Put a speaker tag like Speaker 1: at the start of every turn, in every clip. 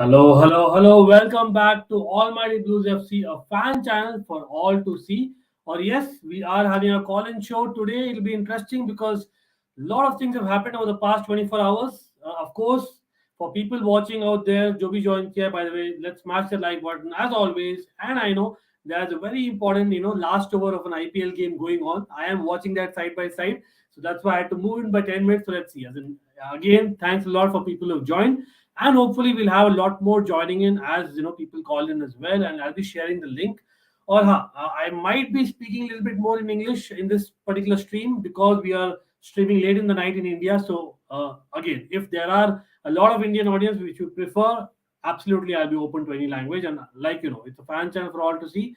Speaker 1: Hello, hello, hello. Welcome back to Almighty Blues FC, a fan channel for all to see. Or, yes, we are having a call in show today. It'll be interesting because a lot of things have happened over the past 24 hours. Of course, for people watching out there, Joby joined here, by the way, let's smash the like button as always. And I know there's a very important, last over of an IPL game going on. I am watching that side by side. So that's why I had to move in by 10 minutes. So let's see. Again, thanks a lot for people who've joined, and hopefully we'll have a lot more joining in as people call in as well, and I'll be sharing the link. Or I might be speaking a little bit more in English in this particular stream because we are streaming late in the night in India. So again, if there are a lot of Indian audience which you prefer, absolutely I'll be open to any language. And it's a fan channel for all to see.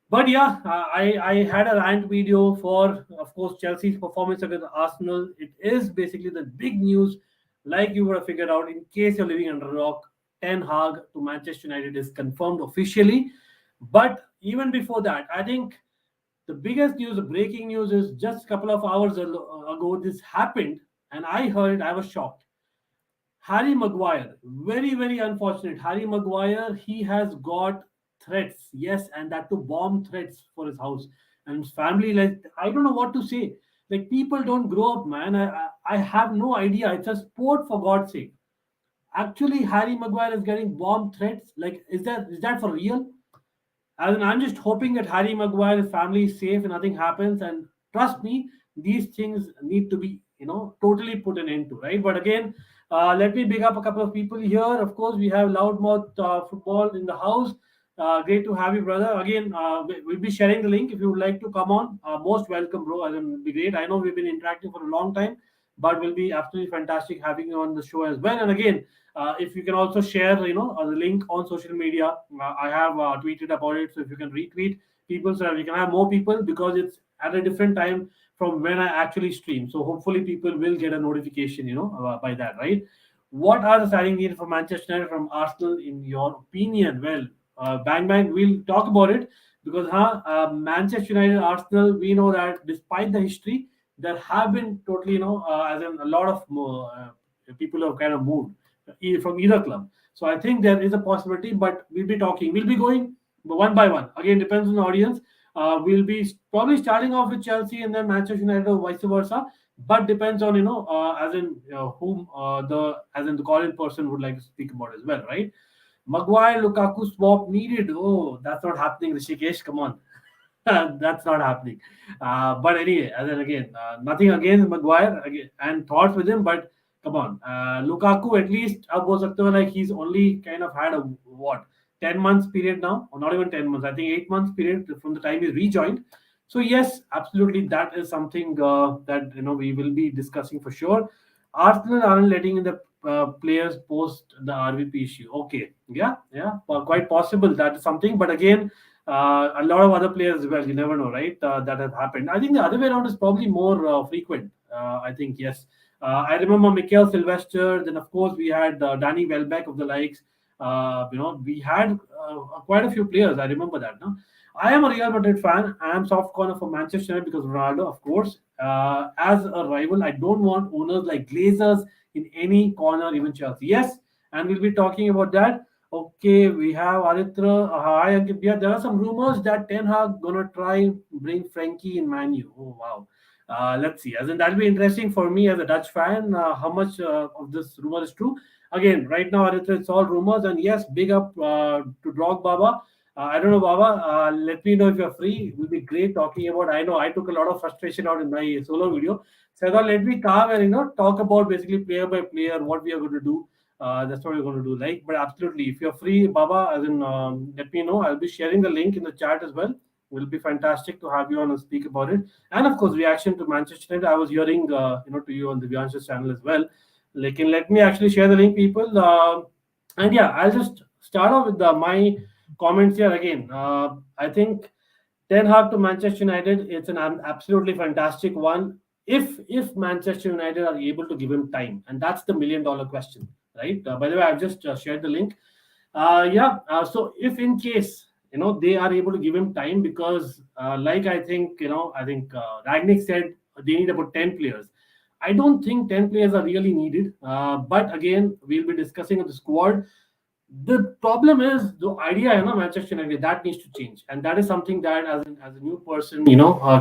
Speaker 1: But yeah, I had a rant video for, of course, Chelsea's performance against Arsenal. It is basically the big news, like you would have figured out. In case you're living under a rock, Ten Hag to Manchester United is confirmed officially. But even before that, I think the biggest news, the breaking news, is just a couple of hours ago this happened, and I heard it. I was shocked. Harry Maguire, very, very unfortunate. Harry Maguire, he has got threats, yes, and that to bomb threats for his house and his family. Like, I don't know what to say. Like, people don't grow up, man. I have no idea. It's a sport, for God's sake. Actually, Harry Maguire is getting bomb threats. Like, is that for real? And I'm just hoping that Harry Maguire's family is safe and nothing happens. And trust me, these things need to be, totally put an end to, right? But again, let me big up a couple of people here. Of course, we have Loudmouth Football in the house. Great to have you, brother. Again, we'll be sharing the link if you would like to come on. Most welcome, bro. I mean, it'll be great. I know we've been interacting for a long time, but will be absolutely fantastic having you on the show as well. And again, if you can also share, the link on social media. I have tweeted about it, so if you can retweet people, so that we can have more people, because it's at a different time from when I actually stream. So hopefully people will get a notification, by that, right? What are the signing needed for Manchester United from Arsenal, in your opinion? Well, bang bang, we'll talk about it because, Manchester United, Arsenal, we know that despite the history, there have been totally, as in a lot of people who have kind of moved from either club. So I think there is a possibility, but we'll be going one by one. Again, depends on the audience. We'll be probably starting off with Chelsea and then Manchester United, or vice versa. But depends on, as in whom the call-in person would like to speak about as well, right? Maguire Lukaku swap needed. Oh, that's not happening, Rishikesh. Come on. That's not happening. But anyway, and then again, nothing against Maguire again, and thoughts with him, but come on. Lukaku, at least, ab ho sakta hai, like he's only kind of had a what, 10 months period now, or not even 10 months, I think 8 months period from the time he rejoined. So, yes, absolutely, that is something that we will be discussing for sure. Arsenal aren't letting in the players post the RVP issue. Okay, yeah, yeah, quite possible that is something. But again, a lot of other players as well. You never know, right? That has happened. I think the other way around is probably more frequent. I think yes. I remember Mikel Sylvester. Then of course we had Danny Welbeck of the likes. We had quite a few players. I remember that. No, I am a Real Madrid fan. I am soft corner for Manchester United because Ronaldo, of course. As a rival, I don't want owners like Glazers in any corner, even Chelsea. Yes, and we'll be talking about that. Okay, we have Aritra. Hi, Ankit. Yeah, there are some rumors that Ten Hag gonna try bring Frankie in Manu. Oh wow. Let's see. As in, that'll be interesting for me as a Dutch fan. How much of this rumor is true? Again, right now, Aritra, it's all rumors. And yes, big up to Drog Baba. I don't know, Baba. Let me know if you're free. It will be great talking about. I know I took a lot of frustration out in my solo video. So I thought, let me come and talk about basically player by player what we are going to do. That's what we're going to do. Like, but absolutely, if you're free, Baba, as in, let me know. I'll be sharing the link in the chat as well. It will be fantastic to have you on and speak about it. And of course, reaction to Manchester United. I was hearing, to you on the Beyonce's channel as well. Like, and let me actually share the link, people. And yeah, I'll just start off with my comments here again. I think Ten Hag to Manchester United, it's an absolutely fantastic one. If Manchester United are able to give him time, and that's the $1 million question, right? By the way, I've just shared the link. So if in case they are able to give him time, because like I think Ragnick said they need about 10 players. I don't think 10 players are really needed. But again, we'll be discussing the squad. The problem is the idea, Manchester United, that needs to change, and that is something that, as a new person,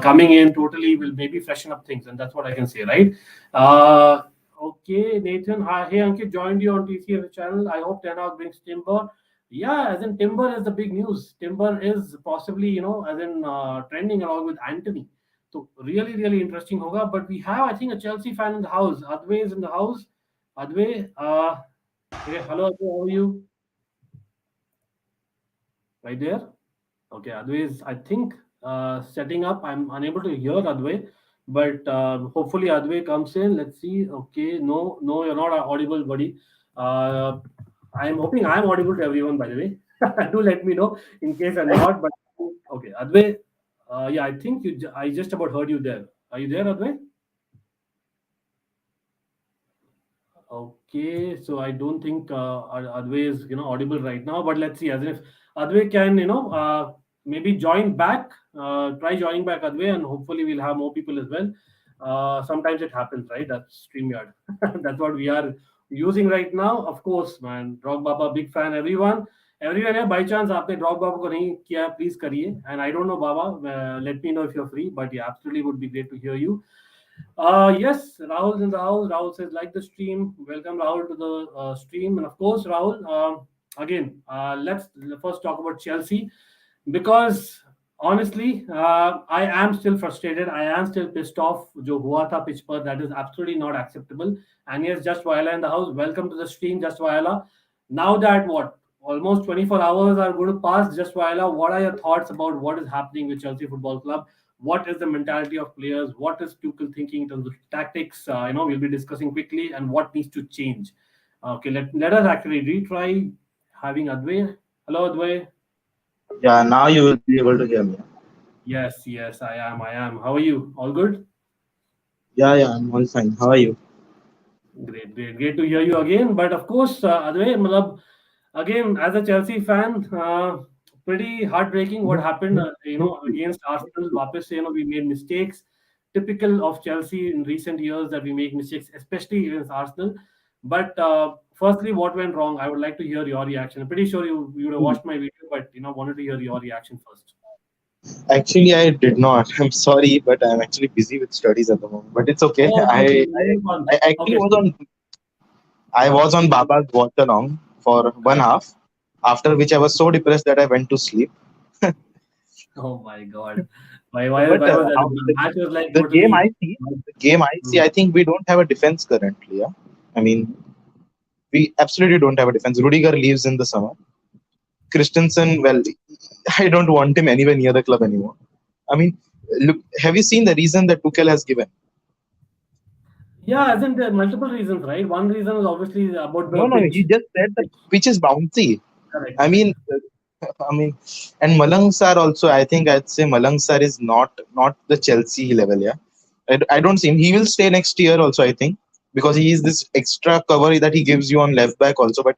Speaker 1: coming in totally will maybe freshen up things, and that's what I can say, right? Uh, okay, Nathan. Hi, hey, Ankit joined you on TCF channel. I hope Ten Hag brings Timber. Yeah, as in Timber is the big news. Timber is possibly, as in trending along with Anthony. So really, really interesting hoga. But we have, I think, a Chelsea fan in the house. Adway is in the house. Adway, hey, hello, Adway, how are you? Right there? Okay, Adway is, I think, setting up. I'm unable to hear Adway, but hopefully Adway comes in. Let's see. Okay, no, no, you're not audible, buddy. Uh, I'm hoping I'm audible to everyone, by the way. Do let me know in case I'm not. But okay, Adway, yeah, I think I just about heard you there. Are you there, Adway? Okay, so I don't think Adway is audible right now, but let's see. As if Adway can maybe join back, try joining back Adway, and hopefully we'll have more people as well. Sometimes it happens, right? That's Streamyard. That's what we are using right now. Of course, man. Rock Baba, big fan. Everyone है by chance आपने Rock Baba को नहीं किया, please करिए. And I don't know Baba, let me know if you're free. But yeah, absolutely would be great to hear you. Yes, Rahul's in the house. Rahul says, like the stream. Welcome, Rahul, to the stream. And of course, Rahul, again, let's first talk about Chelsea because honestly, I am still frustrated. I am still pissed off. Jo hua tha pitch par, that is absolutely not acceptable. And yes, Just Viola in the house. Welcome to the stream, Just Viola. Now that what? Almost 24 hours are going to pass. Just Viola, what are your thoughts about what is happening with Chelsea Football Club? What is the mentality of players? What is Tuchel thinking in terms of tactics? We'll be discussing quickly and what needs to change. Okay, let us actually retry having Adway. Hello, Adway.
Speaker 2: Yeah, now you will be able to hear me.
Speaker 1: Yes, yes, I am. I am. How are you? All good?
Speaker 2: Yeah, I'm all fine. How are you?
Speaker 1: Great, great, great to hear you again. But of course, Adway, matlab, again, as a Chelsea fan, pretty heartbreaking what happened, against Arsenal. Wapis, we made mistakes. Typical of Chelsea in recent years that we make mistakes, especially against Arsenal. But firstly, what went wrong? I would like to hear your reaction. I'm pretty sure you would have watched my video, but wanted to hear your reaction first.
Speaker 2: Actually, I did not. I'm sorry, but I'm actually busy with studies at the moment. But it's okay.
Speaker 1: Oh, okay, okay.
Speaker 2: I,
Speaker 1: Moving on.
Speaker 2: I actually
Speaker 1: Okay,
Speaker 2: was
Speaker 1: so
Speaker 2: on Baba's watch along for one half, after which I was so depressed that I went to sleep.
Speaker 1: oh my God, why
Speaker 2: But
Speaker 1: was that?
Speaker 2: how
Speaker 1: The match was like
Speaker 2: the game
Speaker 1: totally.
Speaker 2: I see, the game I see, I think we don't have a defense currently. Yeah, I mean, we absolutely don't have a defense. Rudiger leaves in the summer. Christensen, well, I don't want him anywhere near the club anymore. I mean, look, have you seen the reason that Tuchel has given?
Speaker 1: Yeah, isn't there multiple reasons, right? One reason is obviously about the
Speaker 2: No, he
Speaker 1: pitch.
Speaker 2: just said that pitch is bouncy.
Speaker 1: Correct,
Speaker 2: I
Speaker 1: correct.
Speaker 2: mean, I mean, and Malangsar also. I think I'd say Malangsar is not the Chelsea level. Yeah, I don't see him. He will stay next year also. I think because he is this extra cover that he gives you on left back also. But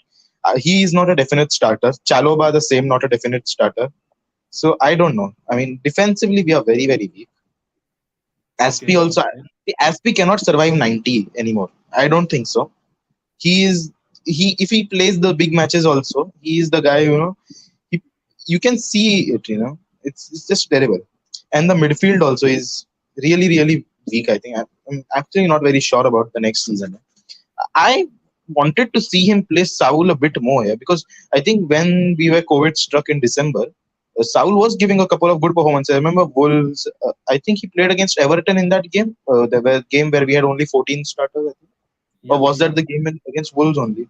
Speaker 2: he is not a definite starter. Chaloba the same, not a definite starter. So I don't know. I mean, defensively we are very weak. Aspi
Speaker 1: Okay,
Speaker 2: also.
Speaker 1: okay.
Speaker 2: Aspi cannot survive 90 anymore. I don't think so. He is he if he plays the big matches also, he is the guy. He, you can see it. It's just terrible. And the midfield also is really weak. I think I'm actually not very sure about the next season. I wanted to see him play Saul a bit more, yeah, because I think when we were COVID struck in December, Saul was giving a couple of good performances. I remember Wolves. I think he played against Everton in that game. The game where we had only 14 starters. I think. Or
Speaker 1: Yep,
Speaker 2: was that
Speaker 1: yep.
Speaker 2: the game against Wolves only?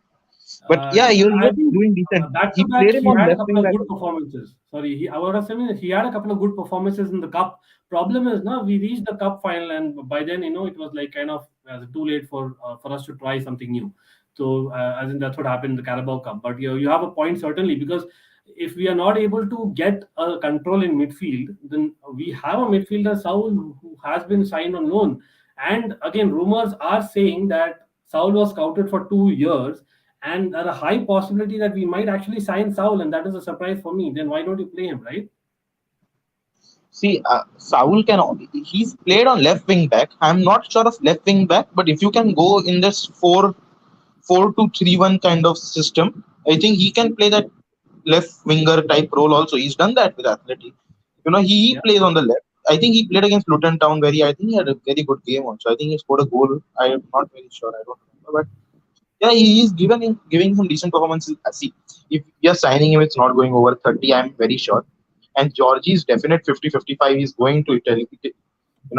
Speaker 2: But yeah, he
Speaker 1: I
Speaker 2: was
Speaker 1: think
Speaker 2: doing decent.
Speaker 1: back to
Speaker 2: He
Speaker 1: back,
Speaker 2: played him
Speaker 1: he
Speaker 2: on
Speaker 1: had a
Speaker 2: left
Speaker 1: couple
Speaker 2: wing
Speaker 1: of
Speaker 2: back.
Speaker 1: good performances. Sorry, I was saying that he had a couple of good performances in the cup. Problem is, now we reached the cup final, and by then, it was like kind of too late for us to try something new. So, as in that's what happened in the Carabao Cup. But you have a point certainly because if we are not able to get a control in midfield, then we have a midfielder Saul who has been signed on loan. And again, rumors are saying that Saul was scouted for 2 years and there's a high possibility that we might actually sign Saul, and that is a surprise for me. Then why don't you play him, right?
Speaker 2: See, Saul he's played on left wing back. I'm not sure of left wing back, but if you can go in this 4-2-3-1 kind of system, I think he can play that left winger type role also. He's done that with Athletic. He
Speaker 1: Yeah,
Speaker 2: plays on the left. I think he played against Luton Town I think he had a very good game also. I think he scored a goal. I am not very sure. I don't remember. But yeah, he is giving some decent performances. See, if we are signing him, it's not going over 30, I'm very sure. And Georgie's definite 50-55. He's going to Italy.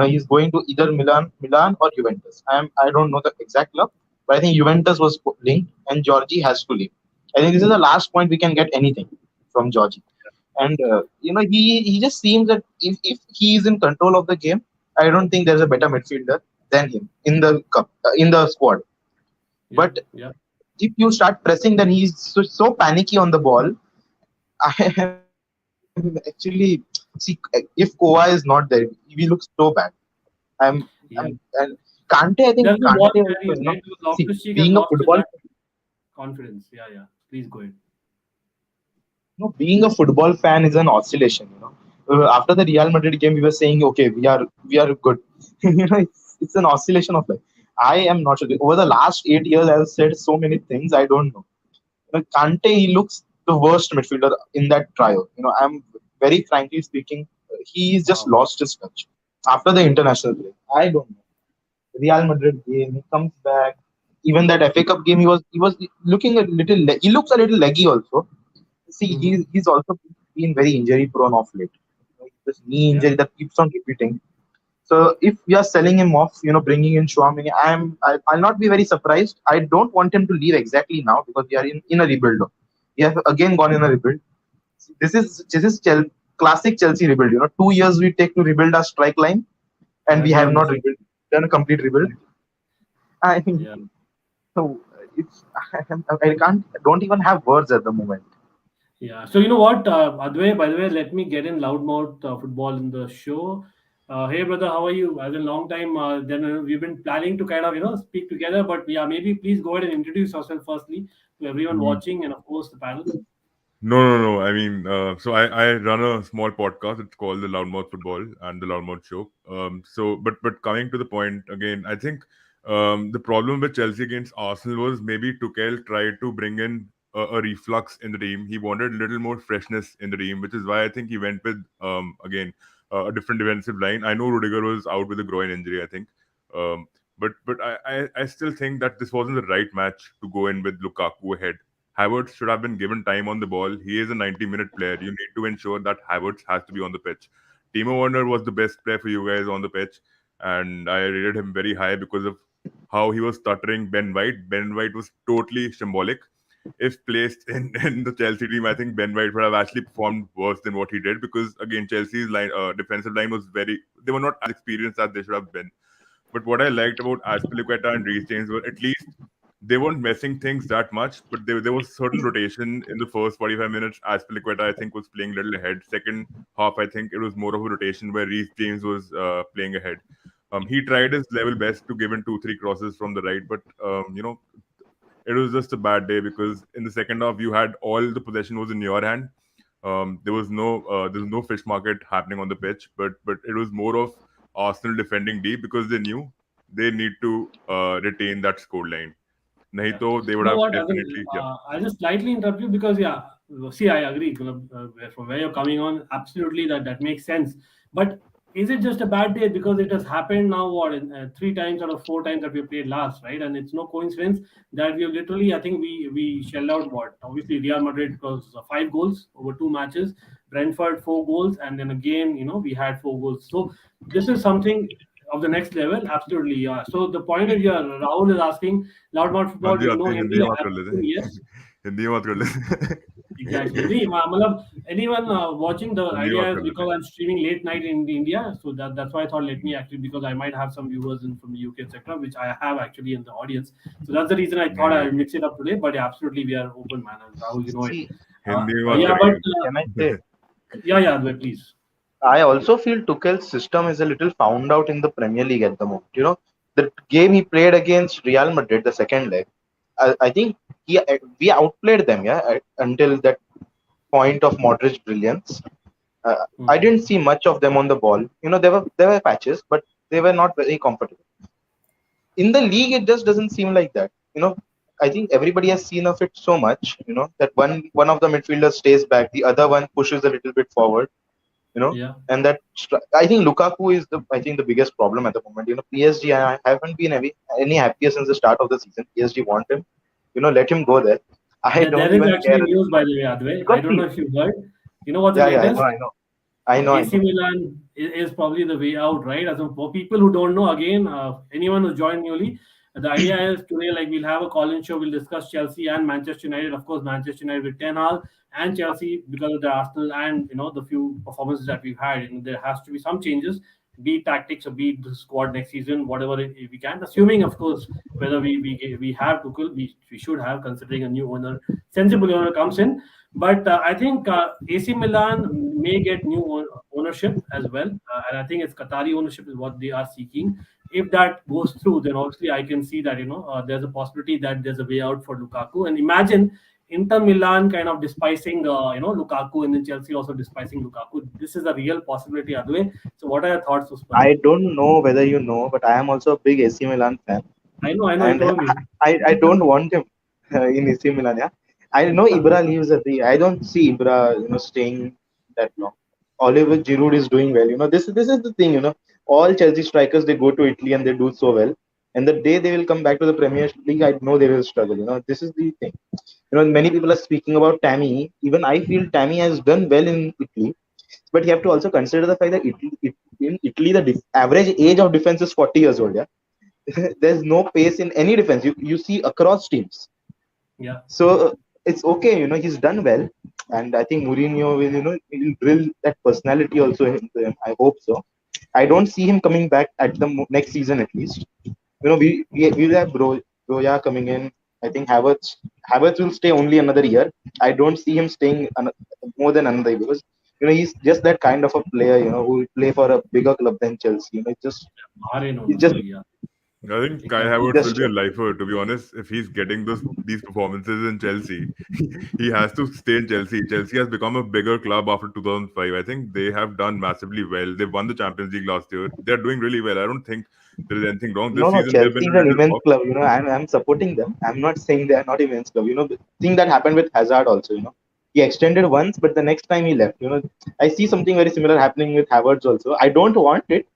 Speaker 2: He's going to either Milan or Juventus. I don't know the exact club, but I think Juventus was linked, and Georgie has to leave. I think this is the last point we can get anything from Georgie. And he just seems that if he is in control of the game, I don't think there's a better midfielder than him in the cup in the squad.
Speaker 1: yeah,
Speaker 2: But
Speaker 1: yeah.
Speaker 2: if you start pressing, then he's so panicky on the ball. I am actually see if Koa is not there, we look so bad. I'm and
Speaker 1: Yeah.
Speaker 2: Kante. I think
Speaker 1: There's
Speaker 2: Kante
Speaker 1: no ball
Speaker 2: also.
Speaker 1: carries, right? Because
Speaker 2: See,
Speaker 1: Loftus-Cheek
Speaker 2: being
Speaker 1: has
Speaker 2: a
Speaker 1: lost
Speaker 2: football,
Speaker 1: that confidence. Yeah, yeah. Please go ahead.
Speaker 2: being a football fan is an oscillation. After the Real Madrid game, we were saying, okay, we are good. It's an oscillation of life. I am not sure. Over the last 8 years, I've said so many things. I don't know. Kante, he looks the worst midfielder in that trio. I'm very frankly speaking, he's just
Speaker 1: Wow.
Speaker 2: lost his touch after the international break. I don't know. Real Madrid game, he comes back. Even that FA Cup game, he was looking a little. He looks a little leggy also. See,
Speaker 1: Mm-hmm.
Speaker 2: he's also been very injury prone of late. This knee
Speaker 1: Yeah.
Speaker 2: injury that keeps on repeating. So if we are selling him off, bringing in Chouameni, I'll not be very surprised. I don't want him to leave exactly now because we are in a rebuild. We have again gone in a rebuild. This is classic Chelsea rebuild. 2 years we take to rebuild our strike line, and we
Speaker 1: As we
Speaker 2: have
Speaker 1: have
Speaker 2: not
Speaker 1: missed.
Speaker 2: rebuilt done a complete rebuild. I think
Speaker 1: Yeah.
Speaker 2: so. It's I can't don't even have words at the moment.
Speaker 1: Yeah. So you know what, Adway, by the way, let me get in loudmouth football in the show. Hey brother, how are you? As a long time, then we've been planning to kind of speak together, but yeah, maybe please go ahead and introduce yourself firstly to everyone
Speaker 3: Mm.
Speaker 1: watching and of course the panel.
Speaker 3: No, no, no. I mean, so I run a small podcast. It's called the Loudmouth Football and the Loudmouth Show. But coming to the point again, I think the problem with Chelsea against Arsenal was maybe Tuchel tried to bring in a reflux in the team. He wanted a little more freshness in the team, which is why I think he went with again a different defensive line. I know Rudiger was out with a groin injury, I think. Um, but I still think that this wasn't the right match to go in with Lukaku ahead. Havertz should have been given time on the ball. He is a 90-minute player. You need to ensure that Havertz has to be on the pitch. Timo Werner was the best player for you guys on the pitch, and I rated him very high because of how he was stuttering Ben White. Ben White was totally symbolic. If placed in the Chelsea team, I think Ben White would have actually performed worse than what he did because again, Chelsea's defensive line was they were not as experienced as they should have been. But what I liked about Aspilicueta and Reece James were at least they weren't messing things that much, but there was certain rotation in the first 45 minutes. Aspilicueta, I think, was playing a little ahead. Second half, I think it was more of a rotation where Reece James was playing ahead. He tried his level best to give in 2-3 crosses from the right, but it was just a bad day because in the second half you had all the possession was in your hand. There was no fish market happening on the pitch, but it was more of Arsenal defending deep because they knew they need to retain that score line. Nahi
Speaker 1: Yeah.
Speaker 3: to they would
Speaker 1: You know
Speaker 3: have
Speaker 1: what?
Speaker 3: definitely, yeah.
Speaker 1: I'll just slightly interrupt you because yeah, see, I agree. From where you're coming on, absolutely that makes sense. But is it just a bad day because it has happened now? What three times out of four times that we played last, right? And it's no coincidence that we have literally, I think we shelled out what obviously Real Madrid because 5 goals over 2 matches, Brentford 4 goals, and then again we had 4 goals. So this is something of the next level. Absolutely, yeah. So the point of view, Rahul is asking loudmouth
Speaker 3: हाँ
Speaker 1: football. Do
Speaker 3: ji
Speaker 1: you know
Speaker 3: आते हैं
Speaker 1: Hindi?
Speaker 3: Hindi में बात कर लेते
Speaker 1: Absolutely
Speaker 3: हैं
Speaker 1: yes.
Speaker 3: Hindi में बात कर लेते हैं
Speaker 1: Exactly. नहीं, मतलब anyone watching the
Speaker 3: हिंदी में
Speaker 1: idea
Speaker 3: बात
Speaker 1: is
Speaker 3: कर लेते
Speaker 1: because
Speaker 3: हैं
Speaker 1: I'm streaming late night in India, so that's why I thought let me actually because I might have some viewers from the UK etc. which I have actually in the audience. So that's the reason I thought
Speaker 3: नहीं
Speaker 1: I'll mix it up today. But yeah, absolutely we are open man, and Rahul, you know it.
Speaker 2: See,
Speaker 1: Uh,
Speaker 3: Hindi में बात
Speaker 1: yeah,
Speaker 2: can
Speaker 1: but
Speaker 3: करेंगे
Speaker 2: can I say?
Speaker 1: yeah, yeah, Advait, please.
Speaker 2: I also feel Tuchel's system is a little found out in the Premier League at the moment. The game he played against Real Madrid, the second leg, I think we outplayed them, yeah, until that point of Modric's brilliance. I
Speaker 1: Mhm.
Speaker 2: didn't see much of them on the ball. There were patches, but they were not very comfortable. In the league, it just doesn't seem like that. I think everybody has seen of it so much, that one of the midfielders stays back, the other one pushes a little bit forward,
Speaker 1: Yeah.
Speaker 2: and I think Lukaku is the biggest problem at the moment. PSG, I haven't been any happier since the start of the season. PSG want him, let him go there. I
Speaker 1: There
Speaker 2: don't
Speaker 1: is
Speaker 2: even care
Speaker 1: actually news, by the way, Adway. I
Speaker 2: because
Speaker 1: don't know
Speaker 2: see,
Speaker 1: if you heard. You know what the
Speaker 2: yeah, yeah,
Speaker 1: latest?
Speaker 2: I
Speaker 1: AC
Speaker 2: know.
Speaker 1: Milan is probably the way out, right? As of, for people who don't know, again, anyone who joined newly, the idea is today, like we'll have a call-in show. We'll discuss Chelsea and Manchester United. Of course, Manchester United with Ten Hag and Chelsea because of the Arsenal and the few performances that we've had. There has to be some changes, be it tactics or be it the squad next season, whatever we can. Assuming, of course, whether we have Tuchel, we should have considering a new owner, sensible owner comes in. But I think AC Milan may get new ownership as well, and I think it's Qatari ownership is what they are seeking. If that goes through, then obviously I can see that there's a possibility that there's a way out for Lukaku. And imagine Inter Milan kind of despising Lukaku, and then Chelsea also despising Lukaku. This is a real possibility, Adway. So what are your thoughts, Usman?
Speaker 2: I don't know whether you know, but I am also a big AC Milan fan,
Speaker 1: I know, you
Speaker 2: and
Speaker 1: told me.
Speaker 2: I don't want him in AC Milan. Yeah, I know Ibra leaves at the. I don't see Ibra, staying that long. Oliver Giroud is doing well. This is the thing. All Chelsea strikers, they go to Italy and they do so well. And the day they will come back to the Premier League, I know they will struggle. This is the thing. Many people are speaking about Tammy. Even I feel Tammy has done well in Italy, but you have to also consider the fact that in Italy, the average age of defense is 40 years old. Yeah, there's no pace in any defense. You see across teams.
Speaker 1: Yeah.
Speaker 2: So it's okay. He's done well, and I think Mourinho will will drill that personality also into him. I hope so. I don't see him coming back at the next season at least. We will have Broja coming in. I think Havertz will stay only another year. I don't see him staying more than another year because he's just that kind of a player who will play for a bigger club than Chelsea.
Speaker 1: Bahrain
Speaker 2: He
Speaker 1: owner,
Speaker 2: just
Speaker 1: sorry, yeah.
Speaker 3: I think Kai
Speaker 1: Exactly.
Speaker 3: Havertz will
Speaker 2: just
Speaker 3: be a lifer, to be honest. If he's getting these performances in Chelsea, he has to stay in Chelsea. Chelsea has become a bigger club after 2005. I think they have done massively well. They won the Champions League last year. They're doing really well. I don't think there is anything wrong.
Speaker 2: No,
Speaker 3: This
Speaker 2: no,
Speaker 3: season they've
Speaker 2: Chelsea
Speaker 3: been
Speaker 2: is
Speaker 3: a
Speaker 2: an
Speaker 3: little
Speaker 2: immense
Speaker 3: off.
Speaker 2: club. I'm supporting them. I'm not saying they are not immense club. Thing that happened with Hazard also. He extended once, but the next time he left. I see something very similar happening with Havertz also. I don't want it.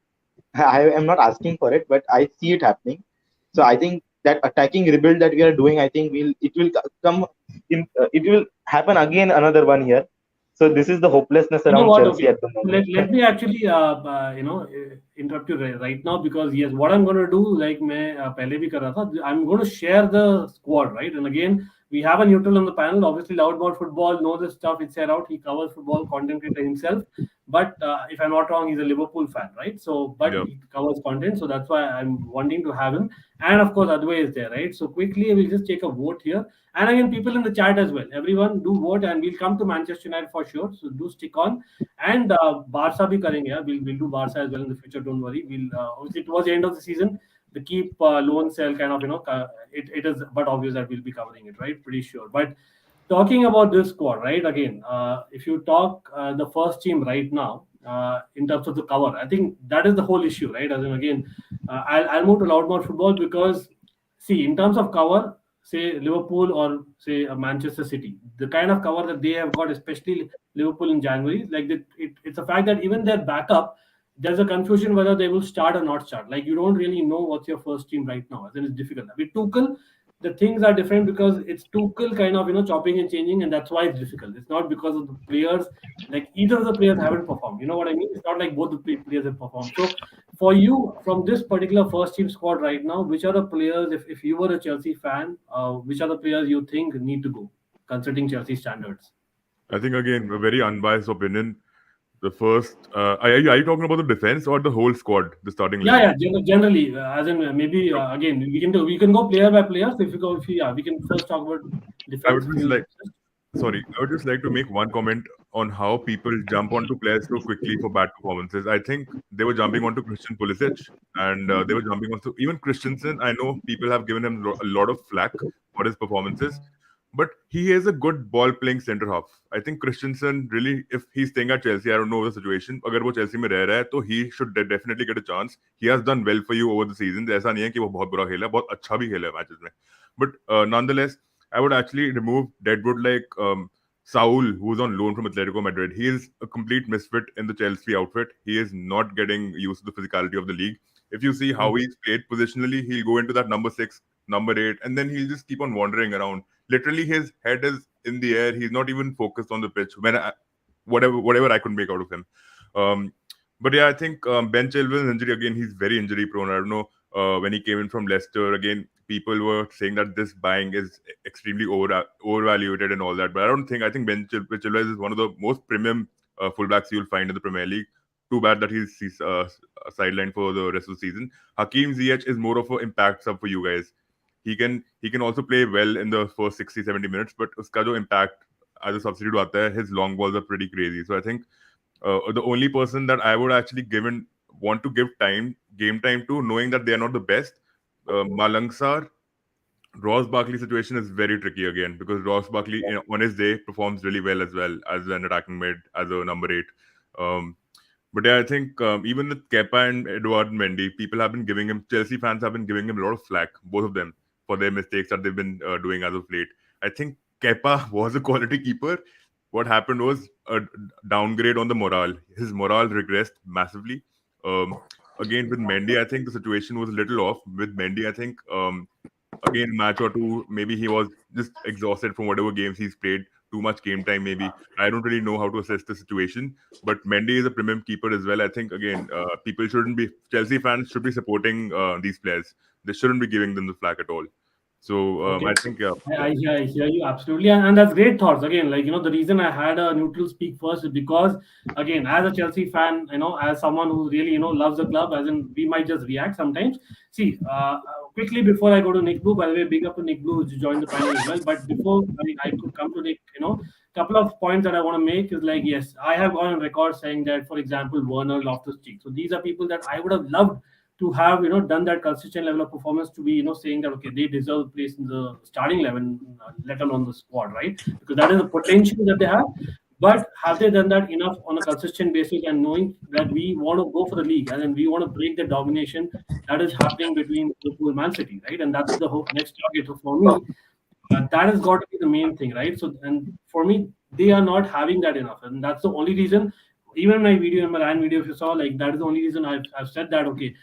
Speaker 2: I am not asking for it, but I see it happening. So I think that attacking rebuild that we are doing, I think it will come in. It will happen again another 1 year. So this is the hopelessness
Speaker 1: You know
Speaker 2: around
Speaker 1: what?
Speaker 2: Chelsea
Speaker 1: Okay,
Speaker 2: at the moment.
Speaker 1: let me actually interrupt you right now because yes, what I'm going to do, like मैं पहले भी कर रहा था, I'm going to share the squad, right? And again, we have a neutral on the panel. Obviously, Loudmouth Football knows this stuff inside out. He covers football, content creator himself. But if I'm not wrong, he's a Liverpool fan, right? So, but
Speaker 3: Yeah.
Speaker 1: he covers content, so that's why I'm wanting to have him. And of course, Adway is there, right? So quickly, we'll just take a vote here. And again, people in the chat as well. Everyone do vote, and we'll come to Manchester United for sure. So do stick on. And Barca bhi karenge. Yeah? We'll do Barca as well in the future. Don't worry. We'll obviously towards the end of the season, the keep loan sell kind of it is but obvious that we'll be covering it, right? Pretty sure. But talking about this squad, right? Again, if you talk the first team right now. In terms of the cover, I think that is the whole issue, right? As in, again, I'll move to Loudmouth Football because, see, in terms of cover, say Liverpool or say Manchester City, the kind of cover that they have got, especially Liverpool in January, like it's a fact that even their backup, there's a confusion whether they will start or not start. Like you don't really know what's your first team right now. Then it's difficult. With Tuchel, the things are different because it's Tuchel kind of chopping and changing, and that's why it's difficult. It's not because of the players. Like either of the players haven't performed. You know what I mean? It's not like both the players have performed. So for you, from this particular first team squad right now, which are the players, if you were a Chelsea fan, which are the players you think need to go, considering Chelsea standards?
Speaker 3: I think again a very unbiased opinion. The first, are you talking about the defense or the whole squad, the starting
Speaker 1: Yeah,
Speaker 3: 11?
Speaker 1: yeah. Generally, as in maybe again, we can go player by player. So if you go, if you, yeah, we can first talk about
Speaker 3: I
Speaker 1: defense.
Speaker 3: would
Speaker 1: If
Speaker 3: just
Speaker 1: you
Speaker 3: like Sorry, I would just like to make one comment on how people jump onto players so quickly for bad performances. I think they were jumping onto Christian Pulisic and they were jumping onto even Christensen. I know people have given him a lot of flack for his performances, but he is a good ball playing centre half. I think Christensen really, if he's staying at Chelsea, I don't know the situation. अगर वो Chelsea में रह रहा है, तो he should definitely get a chance. He has done well for you over the season. ऐसा नहीं है कि वो बहुत बुरा खेला, बहुत अच्छा भी खेला है matches में. But nonetheless, I would actually remove Deadwood like Saul, who's on loan from Atletico Madrid. He is a complete misfit in the Chelsea outfit. He is not getting used to the physicality of the league. If you see how he's played positionally, he'll go into that number 6, number 8, and then he'll just keep on wandering around. Literally, his head is in the air. He's not even focused on the pitch. Whatever I could make out of him. But yeah, I think Ben Chilwell's injury again. He's very injury prone. I don't know when he came in from Leicester again. People were saying that this buying is extremely overvaluated and all that. But I don't think. I think Ben Chilwell is one of the most premium fullbacks you'll find in the Premier League. Too bad that he's sidelined for the rest of the season. Hakim Ziyech is more of an impact sub for you guys. He can also play well in the first 60-70 minutes, but uska jo impact as a substitute aata hai, his long balls are pretty crazy. So I think the only person that I would actually want to give game time to, knowing that they are not the best, Malangsar, Ross Barkley situation is very tricky again, because Ross Barkley on his day performs really well as an attacking mid, as a number 8. But yeah, I think even with Kepa and Edouard Mendy, Chelsea fans have been giving him a lot of flack, both of them, for their mistakes that they've been doing as of late. I think Kepa was a quality keeper. What happened was a downgrade on the morale. His morale regressed massively. Again, with Mendy, I think the situation was a little off. With Mendy, I think, again, a match or two, maybe he was just exhausted from whatever games he's played. Too much game time, maybe. I don't really know how to assess the situation. But Mendy is a premium keeper as well. I think, again, Chelsea fans should be supporting these players. They shouldn't be giving them the flack at all. So
Speaker 1: Okay.
Speaker 3: I think,
Speaker 1: I hear you absolutely, and that's great thoughts. Again, like, the reason I had a neutral speak first is because, again, as a Chelsea fan, as someone who really loves the club, as in we might just react sometimes. See, quickly before I go to Nick Blue, by the way, big up to Nick Blue who joined the panel as well. But before I could come to Nick, couple of points that I want to make is like, yes, I have gone on record saying that, for example, Werner, Loftus-Cheek. So these are people that I would have loved to have done that consistent level of performance, to be saying that okay, they deserve a place in the starting 11, let alone the squad, right? Because that is the potential that they have. But have they done that enough on a consistent basis, and knowing that we want to go for the league and then we want to break the domination that is happening between Liverpool and Man City, right? And that's the next target. So for me, that has got to be the main thing, right? So, and for me, they are not having that enough, and that's the only reason. Even in my video, in my Ryan video, if you saw, like, that is the only reason I've said that okay,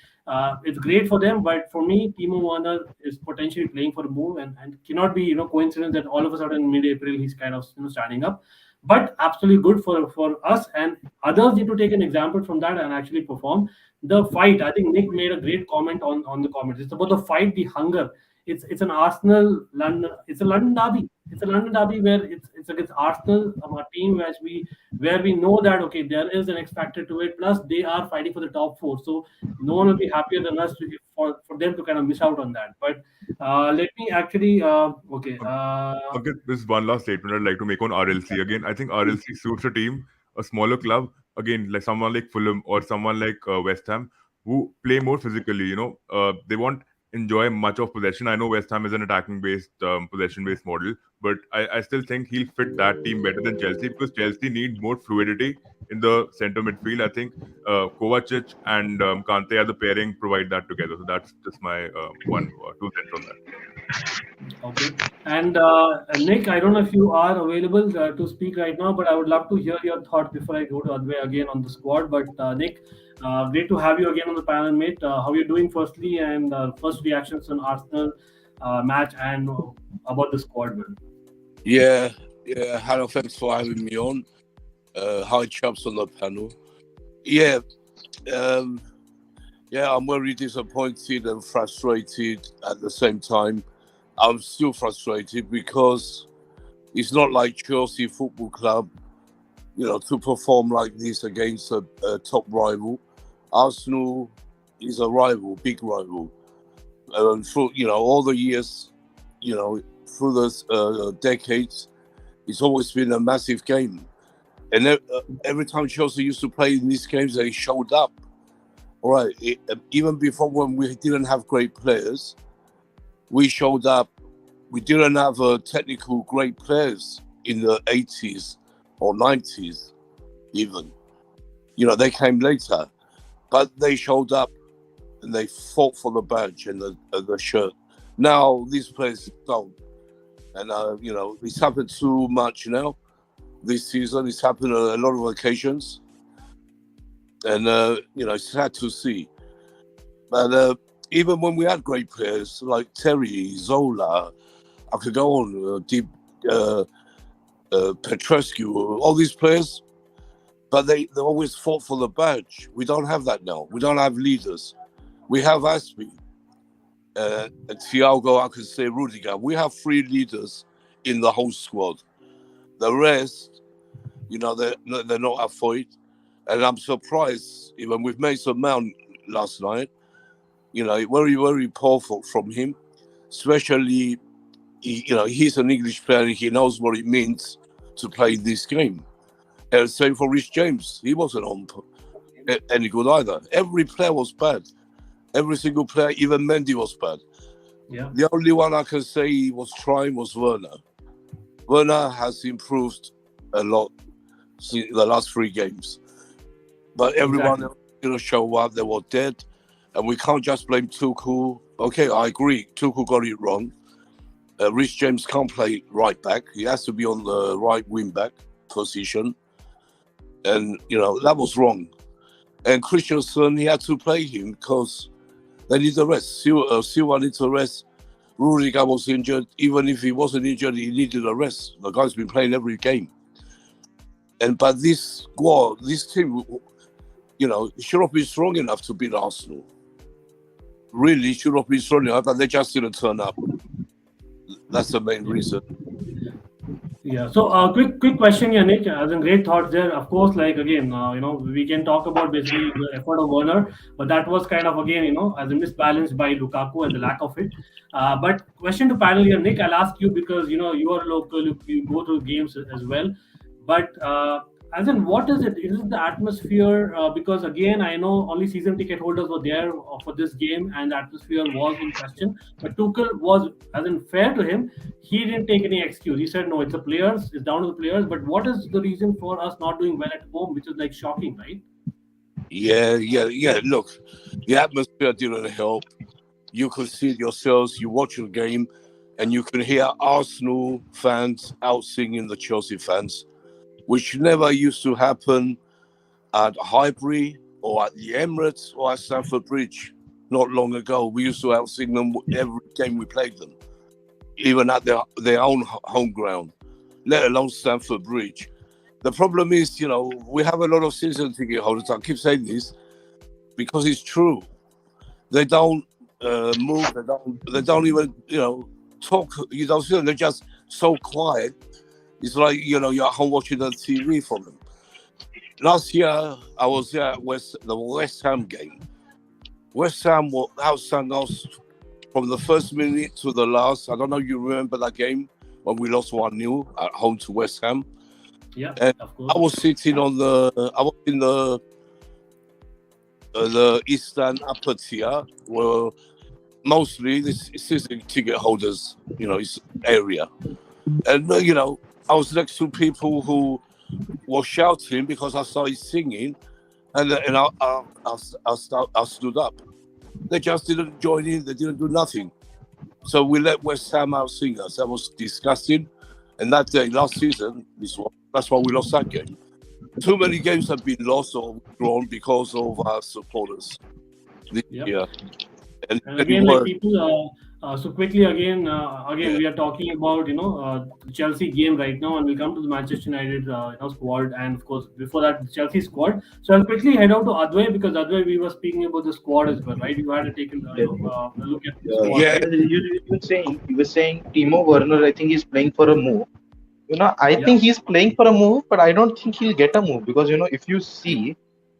Speaker 1: it's great for them, but for me, Timo Werner is potentially playing for a move, and cannot be coincidence that all of a sudden in mid-April he's kind of standing up. But absolutely good for us, and others need to take an example from that and actually perform. The fight, I think Nick made a great comment on the comments. It's about the fight, the hunger. It's an Arsenal London. It's a London derby. It's a London derby where it's against Arsenal, a team where we know that okay, there is an X factor to it. Plus, they are fighting for the top 4, so no one will be happier than us for them to kind of miss out on that. But let me actually okay.
Speaker 3: Okay, this is one last statement I'd like to make on RLC. Again, I think RLC suits a team, a smaller club, again, like someone like Fulham or someone like West Ham, who play more physically. They won't enjoy much of possession. I know West Ham is an attacking-based, possession-based model, but I still think he'll fit that team better than Chelsea, because Chelsea need more fluidity in the center midfield. I think Kovacic and Kante as the pairing provide that together. So that's just my 2 cents on that.
Speaker 1: Okay. And Nick, I don't know if you are available to speak right now, but I would love to hear your thoughts before I go to Advay again on the squad. But Nick, great to have you again on the panel, mate. How are you doing, firstly, and first reactions on Arsenal match and about the squad, man?
Speaker 4: Yeah. Hello, thanks for having me on. Hi, chaps on the panel. I'm very disappointed and frustrated at the same time. I'm still frustrated because it's not like Chelsea Football Club, to perform like this against a top rival. Arsenal is a rival, big rival. And for, all the years, through the decades, it's always been a massive game. And every time Chelsea used to play in these games, they showed up. All right, even before, when we didn't have great players, we showed up we didn't have technical great players in the 80s or 90s even. They came later, but they showed up and they fought for the badge and the shirt. Now these players don't. And, it's happened too much now this season. It's happened on a lot of occasions. And, it's sad to see. But even when we had great players like Terry, Zola, I could go on, Petrescu, all these players, but they always fought for the badge. We don't have that now. We don't have leaders. We have Aspie, Thiago, I could say Rudiger. We have 3 leaders in the whole squad. The rest, they're not up for it. And I'm surprised, even with Mason Mount last night, very, very powerful from him, especially, he's an English player and he knows what it means to play this game. And same for Rich James. He wasn't on any good either. Every player was bad. Every single player, even Mendy was bad.
Speaker 1: Yeah.
Speaker 4: The only one I can say was trying was Werner. Werner has improved a lot since the last 3 games. But everyone else didn't show up. They were dead. And we can't just blame Tuchel. Okay, I agree. Tuchel got it wrong. Rich James can't play right back. He has to be on the right wing back position. And, that was wrong. And Christensen, he had to play him because they need the rest. Silva needs the rest. Rudiger was injured. Even if he wasn't injured, he needed a rest. The guy's been playing every game. But this squad, this team, should have been strong enough to beat Arsenal. Really should have been strong enough, but they just didn't turn up. That's the main reason.
Speaker 1: Yeah. So, quick question here, Nick. As in great thoughts there. Of course, like again, we can talk about basically the effort of Werner, but that was kind of again, as a misbalance by Lukaku and the lack of it. But question to panel here, Nick. I'll ask you because you are local. You go to games as well. But as in, what is it? Is it the atmosphere? Because again, I know only season ticket holders were there for this game, and the atmosphere was in question. But Tuchel was, as in fair to him, he didn't take any excuse. He said, "No, it's the players. It's down to the players." But what is the reason for us not doing well at home, which is like shocking, right?
Speaker 4: Yeah. Look, the atmosphere didn't help. You could see it yourselves. You watch the game, and you can hear Arsenal fans out singing the Chelsea fans, which never used to happen at Highbury or at the Emirates or at Stamford Bridge. Not long ago, we used to out-sing them every game we played them, even at their own home ground, let alone Stamford Bridge. The problem is, we have a lot of season ticket holders. I keep saying this because it's true. They don't move. They don't even, talk. You don't see them. They're just so quiet. It's like, you're at home watching the TV for them. Last year, I was there at the West Ham game. West Ham outsang us from the first minute to the last. I don't know if you remember that game when we lost 1-0 at home to West Ham.
Speaker 1: Yeah,
Speaker 4: and
Speaker 1: of course.
Speaker 4: I was sitting I was in the eastern upper tier where mostly this season ticket holders, is area. And, I was next to people who were shouting because I started singing, and I stood up. They just didn't join in. They didn't do nothing. So we let West Ham out sing us. That was disgusting. And that day, last season, that's why we lost that game. Too many games have been lost or drawn because of our supporters this year.
Speaker 1: And again, like people, so quickly again, we are talking about the Chelsea game right now, and we'll come to the Manchester United squad, and of course before that the Chelsea squad. So I'll quickly head out to Adway because Adway, we were speaking about the squad as well, right? You had to take a look at the squad.
Speaker 2: Yeah,
Speaker 1: Right?
Speaker 2: you were saying Timo Werner. I think he's playing for a move. I think he's playing for a move, but I don't think he'll get a move because if you see,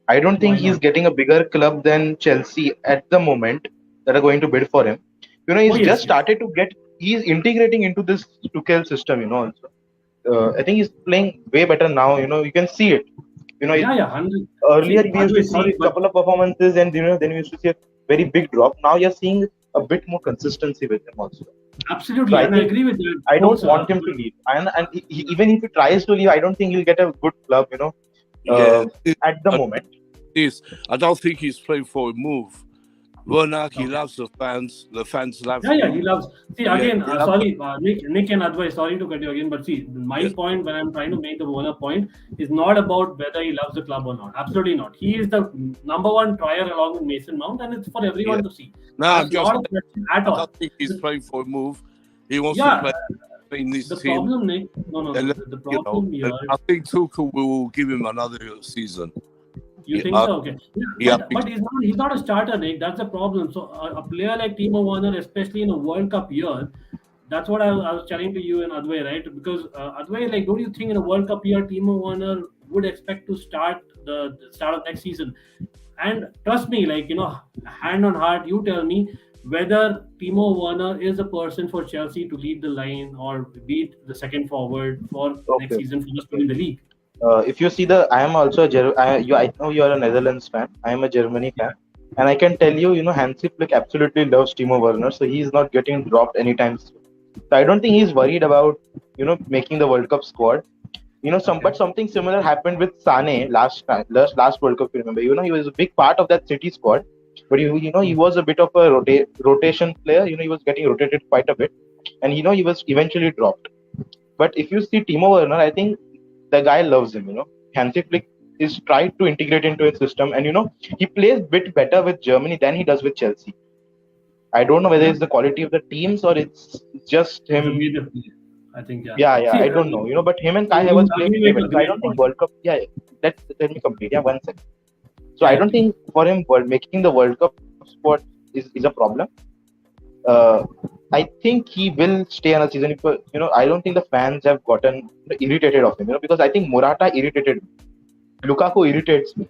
Speaker 2: I don't think he's getting a bigger club than Chelsea at the moment that are going to bid for him. He's started to he's integrating into this Tuchel system, also. I think he's playing way better now, you can see it. Earlier we used to see a couple of performances and, then we used to see a very big drop. Now you're seeing a bit more consistency with him also.
Speaker 1: Absolutely,
Speaker 2: So I
Speaker 1: and I
Speaker 2: think
Speaker 1: agree with that.
Speaker 2: I
Speaker 1: Of
Speaker 2: don't
Speaker 1: course,
Speaker 2: want him to leave. And even if he tries to leave, I don't think he'll get a good club,
Speaker 4: Yeah,
Speaker 2: at the moment.
Speaker 4: I don't think he's playing for a move. Werner, he loves the fans. The fans love
Speaker 1: yeah,
Speaker 4: him.
Speaker 1: he loves. See,
Speaker 4: Yeah,
Speaker 1: again,
Speaker 4: he loves
Speaker 1: sorry, Nick and advice. Sorry to cut you again, but see, my
Speaker 4: yes.
Speaker 1: point when I'm trying to make the Werner point is not about whether he loves the club or not. Absolutely not. He is the number one trier along with Mason Mount, and it's for
Speaker 4: Yeah.
Speaker 1: everyone to see.
Speaker 4: No, I'm
Speaker 1: That's
Speaker 4: just.
Speaker 1: not a question at
Speaker 4: I
Speaker 1: all.
Speaker 4: don't think he's playing for a move. He wants to
Speaker 1: Yeah,
Speaker 4: play in this
Speaker 1: the
Speaker 4: team.
Speaker 1: problem, Nick. No.
Speaker 4: And,
Speaker 1: The problem here.
Speaker 4: I think Tuchel will give him another season.
Speaker 1: You think so? Okay. But he's not a starter, Nick. That's the problem. So a player like Timo Werner, especially in a World Cup year, that's what I was telling to you and Adway, right? Because Adway, like, don't you think in a World Cup year, Timo Werner would expect to start the start of next season? And trust me, like, hand on heart, you tell me whether Timo Werner is a person for Chelsea to lead the line or be the second forward for next
Speaker 2: Okay.
Speaker 1: season for us to win the league.
Speaker 2: If you see I am also I know you are a Netherlands fan. I am a Germany fan, and I can tell you, Hansi Flick absolutely loves Timo Werner, so he is not getting dropped anytime soon. So I don't think he's worried about, making the World Cup squad. But something similar happened with Sane last World Cup. You remember, he was a big part of that City squad, but he was a bit of a rotation player. He was getting rotated quite a bit, and he was eventually dropped. But if you see Timo Werner, I think the guy loves him. Hansi Flick is tried to integrate into his system, and he plays bit better with Germany than he does with Chelsea. I don't know whether it's the quality of the teams or it's just
Speaker 1: It's a
Speaker 2: him.
Speaker 1: way to play. I think, yeah.
Speaker 2: Yeah,
Speaker 1: See,
Speaker 2: I don't know. But him and Kai
Speaker 1: you
Speaker 2: Havertz play
Speaker 1: again
Speaker 2: pretty
Speaker 1: make
Speaker 2: well.
Speaker 1: a
Speaker 2: So I
Speaker 1: great
Speaker 2: don't think
Speaker 1: point.
Speaker 2: World Cup. Yeah, let me complete. Yeah, 1 second. So I
Speaker 1: Yeah,
Speaker 2: don't think for him making the World Cup spot is a problem. I think he will stay on a season. If, I don't think the fans have gotten irritated of him. Because I think Morata irritated me. Lukaku irritates me.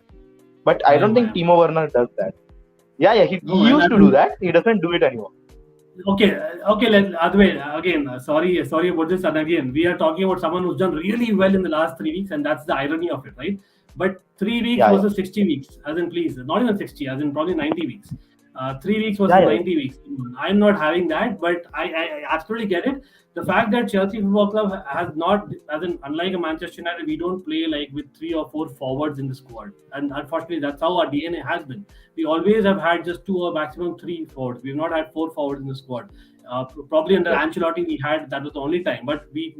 Speaker 2: But I don't think Timo Werner does that. Yeah, he
Speaker 1: No, and
Speaker 2: used to do that. He doesn't do it anymore.
Speaker 1: Okay, Adway, again, sorry about this. And again, we are talking about someone who's done really well in the last 3 weeks, and that's the irony of it, right? But 3 weeks
Speaker 2: Yeah.
Speaker 1: versus 60 weeks, as in, please, not even 60, as in probably 90 weeks. 3 weeks versus
Speaker 2: Yeah.
Speaker 1: 90 weeks. I'm not having that, but I absolutely get it. The fact that Chelsea Football Club has not, as in, unlike a Manchester United, we don't play like with 3 or 4 forwards in the squad. And unfortunately, that's how our DNA has been. We always have had just 2 or maximum 3 forwards. We've not had 4 forwards in the squad. Probably under Ancelotti, we had that was the only time, but we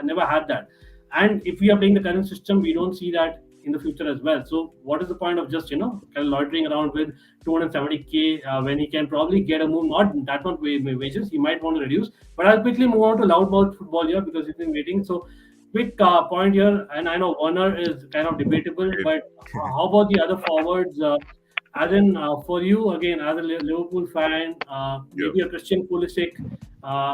Speaker 1: never had that. And if we are playing the current system, we don't see that in the future as well. So what is the point of just kind of loitering around with 270k when he can probably get a move, not that much wages, he might want to reduce. But I'll quickly move on to loudmouth football here because he's been waiting. So quick point here, and I know Werner is kind of debatable, but how about the other forwards? As in, for you again, as a Liverpool fan, maybe a Christian Pulisic,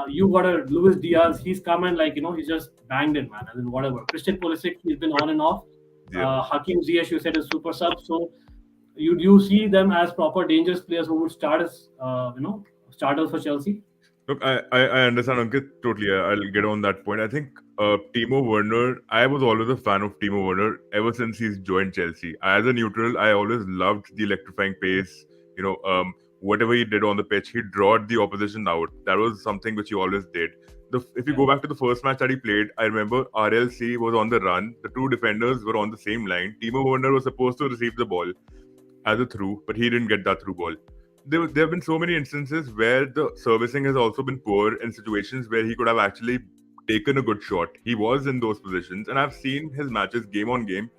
Speaker 1: you got a Luis Diaz. He's come and he's just banged in, man. As in, whatever. Christian Pulisic, he's been on and off. Hakim Ziyech, you said, is super sub. So you see them as proper dangerous players who would start as starters for Chelsea?
Speaker 3: Look, I understand, Ankit, totally. I'll get on that point. I think Timo Werner, I was always a fan of Timo Werner ever since he's joined Chelsea. As a neutral, I always loved the electrifying pace. Whatever he did on the pitch, he drawed the opposition out. That was something which he always did. If you go back to the first match that he played, I remember RLC was on the run. The 2 defenders were on the same line. Timo Werner was supposed to receive the ball as a through, but he didn't get that through ball. There have been so many instances where the servicing has also been poor in situations where he could have actually taken a good shot. He was in those positions, and I've seen his matches game on game.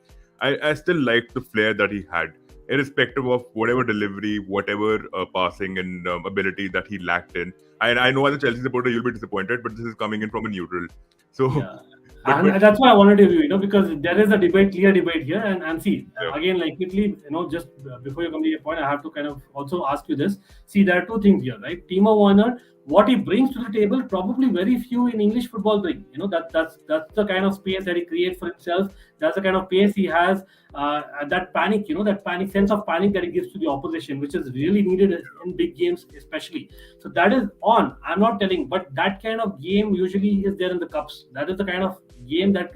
Speaker 3: I still liked the flair that he had, irrespective of whatever delivery, whatever passing and ability that he lacked in. I know as a Chelsea supporter, you'll be disappointed, but this is coming in from a neutral. So,
Speaker 1: yeah. And that's why I wanted to review, because there is a clear debate here. And see, again, like quickly, just before you complete your point, I have to kind of also ask you this. See, there are 2 things here, right? Timo Werner, what he brings to the table, probably very few in English football bring. That's the kind of space that he creates for himself. That's the kind of pace he has. That panic, that sense of panic that he gives to the opposition, which is really needed in big games, especially. So that is on. I'm not telling, but that kind of game usually is there in the cups. That is the kind of game that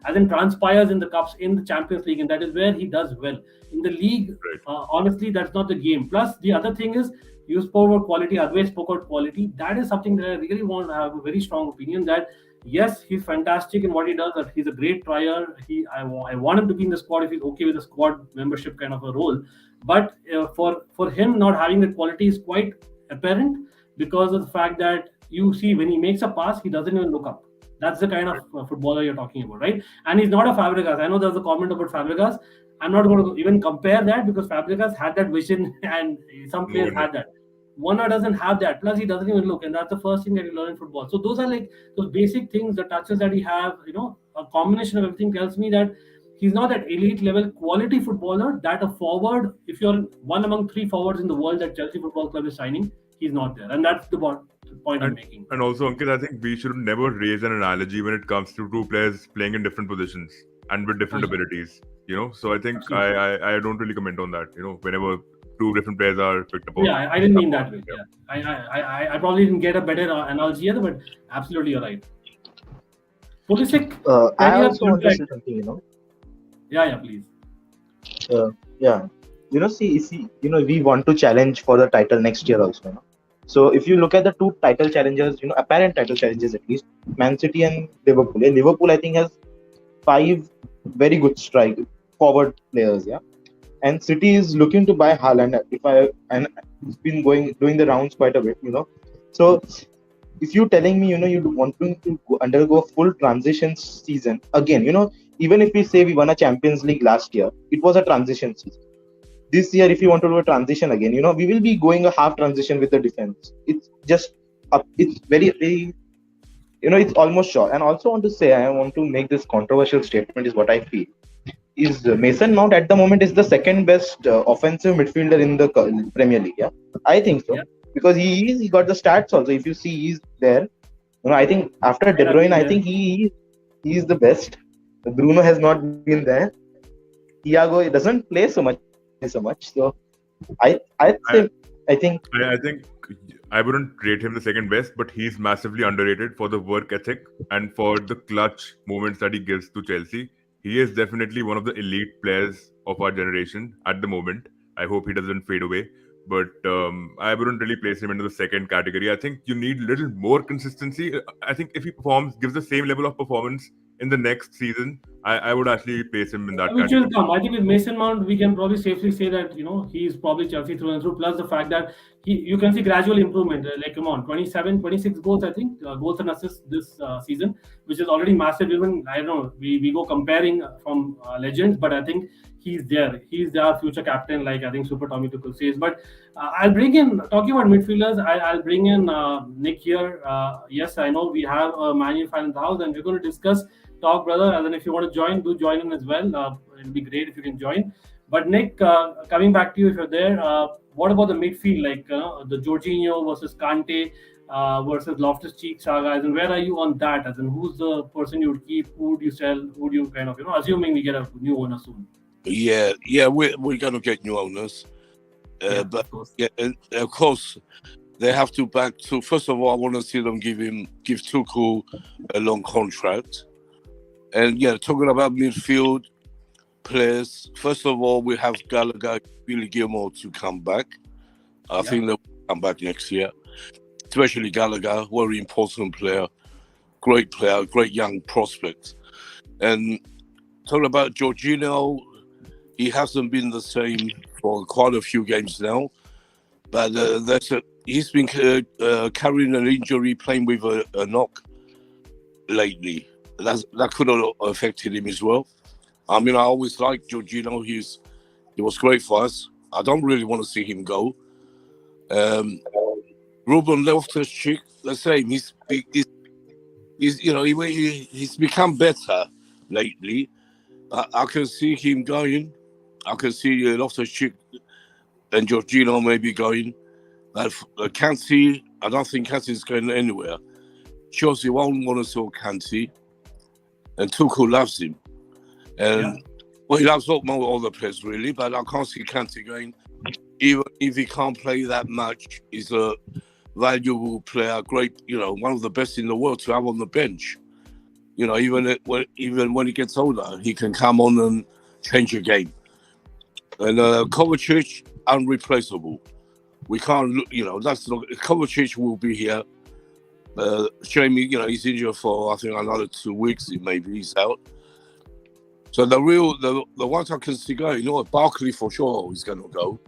Speaker 1: as in transpires in the cups, in the Champions League, and that is where he does well. In the league, honestly, that's not the game. Plus, the other thing is, You spoke about quality, Advait spoke about quality. That is something that I really want to have a very strong opinion that yes, he's fantastic in what he does, that he's a great trier. I want him to be in the squad if he's okay with the squad membership kind of a role. But for him not having the quality is quite apparent because of the fact that you see when he makes a pass, he doesn't even look up. That's the kind of footballer you're talking about, right? And he's not a Fabregas. I know there's a comment about Fabregas. I'm not going to even compare that because Fabregas had that vision and some players had that. Werner doesn't have that. Plus, he doesn't even look, and that's the first thing that you learn in football. So those are like those basic things, the touches that he have. A combination of everything tells me that he's not that elite level quality footballer. That a forward, if you're one among 3 forwards in the world that Chelsea Football Club is signing, he's not there, and that's the point I'm making.
Speaker 3: And also, Ankit, I think we should never raise an analogy when it comes to 2 players playing in different positions and with different abilities. So I think I don't really comment on that. Whenever 2 different players are picked up.
Speaker 1: Yeah, I didn't mean that way. Yeah. I probably didn't get a better analogy here, but absolutely you're right. Pulisic.
Speaker 2: I also want to say something.
Speaker 1: Yeah, please.
Speaker 2: Yeah. We want to challenge for the title next year also. So if you look at the 2 title challengers, apparent title challengers at least, Man City and Liverpool. And Liverpool, I think, has 5 very good forward players. Yeah. And City is looking to buy Haaland. And it's been doing the rounds quite a bit. So if you're telling me, you want to undergo a full transition season again, even if we say we won a Champions League last year, it was a transition season. This year, if you want to do a transition again, we will be going a half transition with the defense. It's just it's very, very, it's almost sure. And also want to say, I want to make this controversial statement is what I feel. Is Mason Mount at the moment is the second best offensive midfielder in the Premier League. Yeah, I think so. Yeah. Because he got the stats also. If you see, he's there. I think after De Bruyne, I think he is the best. Bruno has not been there. Thiago doesn't play so much. So I think
Speaker 3: I wouldn't rate him the second best, but he's massively underrated for the work ethic and for the clutch moments that he gives to Chelsea. He is definitely one of the elite players of our generation at the moment. I hope he doesn't fade away. But I wouldn't really place him into the second category. I think you need a little more consistency. I think if he gives the same level of performance in the next season, I would actually place him in that
Speaker 1: Which
Speaker 3: category.
Speaker 1: will come. I think with Mason Mount, we can probably safely say that, he's probably Chelsea through and through. Plus the fact that you can see gradual improvement. Like, come on, 27, 26 goals, I think, goals and assists this season, which is already massive. Even, I don't know, we go comparing from legends, but I think he's there. He's our future captain, like I think Super Tommy Tuchel says. But I'll bring in, talking about midfielders, I'll bring in Nick here. Yes, I know we have a Man U fan in the house, and we're going to discuss talk, brother. And then if you want to join, do join in as well. It'll be great if you can join. But Nick, coming back to you if you're there, what about the midfield, like the Jorginho versus Kante versus Loftus-Cheek saga? And where are you on that? As in, who's the person you would keep? Who would you sell? Who do you kind of, assuming we get a new owner soon?
Speaker 4: Yeah, we're going to get new owners. But and of course, they have to back to. First of all, I want to see them give Tuchel a long contract. And talking about midfield players, first of all, we have Gallagher, Billy Gilmore to come back. I think they'll come back next year. Especially Gallagher, very important player, great young prospect. And talking about Jorginho, he hasn't been the same for quite a few games now. But he's been carrying an injury, playing with a knock lately. That could have affected him as well. I mean, I always liked Jorginho. He was great for us. I don't really want to see him go. Ruben Loftus-Cheek, the same. He's become better lately. I can see him going. I can see Loftus-Cheek and Jorginho maybe going. But Kante, I don't think Kante's going anywhere. Chelsea won't want to sell Kante. And Tuchel loves him. And he loves all the players, really. But I can't see Kante going. Even if he can't play that much, he's a valuable player, great, one of the best in the world to have on the bench. Even when he gets older, he can come on and change a game. And Kovacic, unreplaceable. We can't look, that's not. Kovacic will be here. Jamie, he's injured for I think another 2 weeks. Maybe he's out. So the ones I can see going, Barkley for sure is going to go.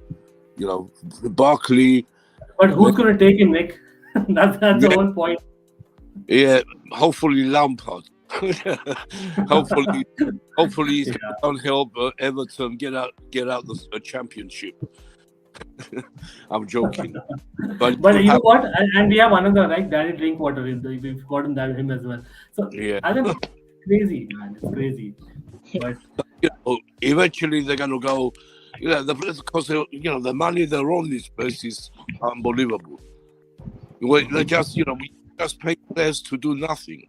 Speaker 4: Barkley.
Speaker 1: But who's going to take him, Nick? that's the whole point.
Speaker 4: Yeah, hopefully Lampard. hopefully he's going to help Everton get out the championship. I'm joking. But
Speaker 1: you know what? And we have another, right? Danny Drinkwater. We've forgotten him as well. So I think it's crazy, man. It's crazy. But
Speaker 4: eventually they're going to go. Because the money they're on this place is unbelievable. They just we just pay players to do nothing,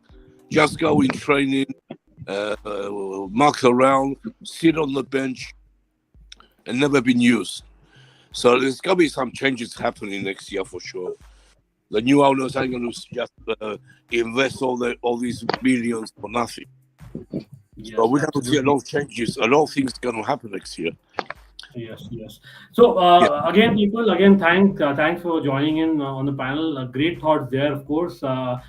Speaker 4: just go in training, mark around, sit on the bench, and never been used. So there's going to be some changes happening next year for sure. The new owners ain't going to just invest all these millions for nothing.
Speaker 1: yes,
Speaker 4: So we're going to see a lot of changes. A lot of things going to happen next year.
Speaker 1: Yes. So again, people, thanks for joining in on the panel. Great thoughts there, of course. So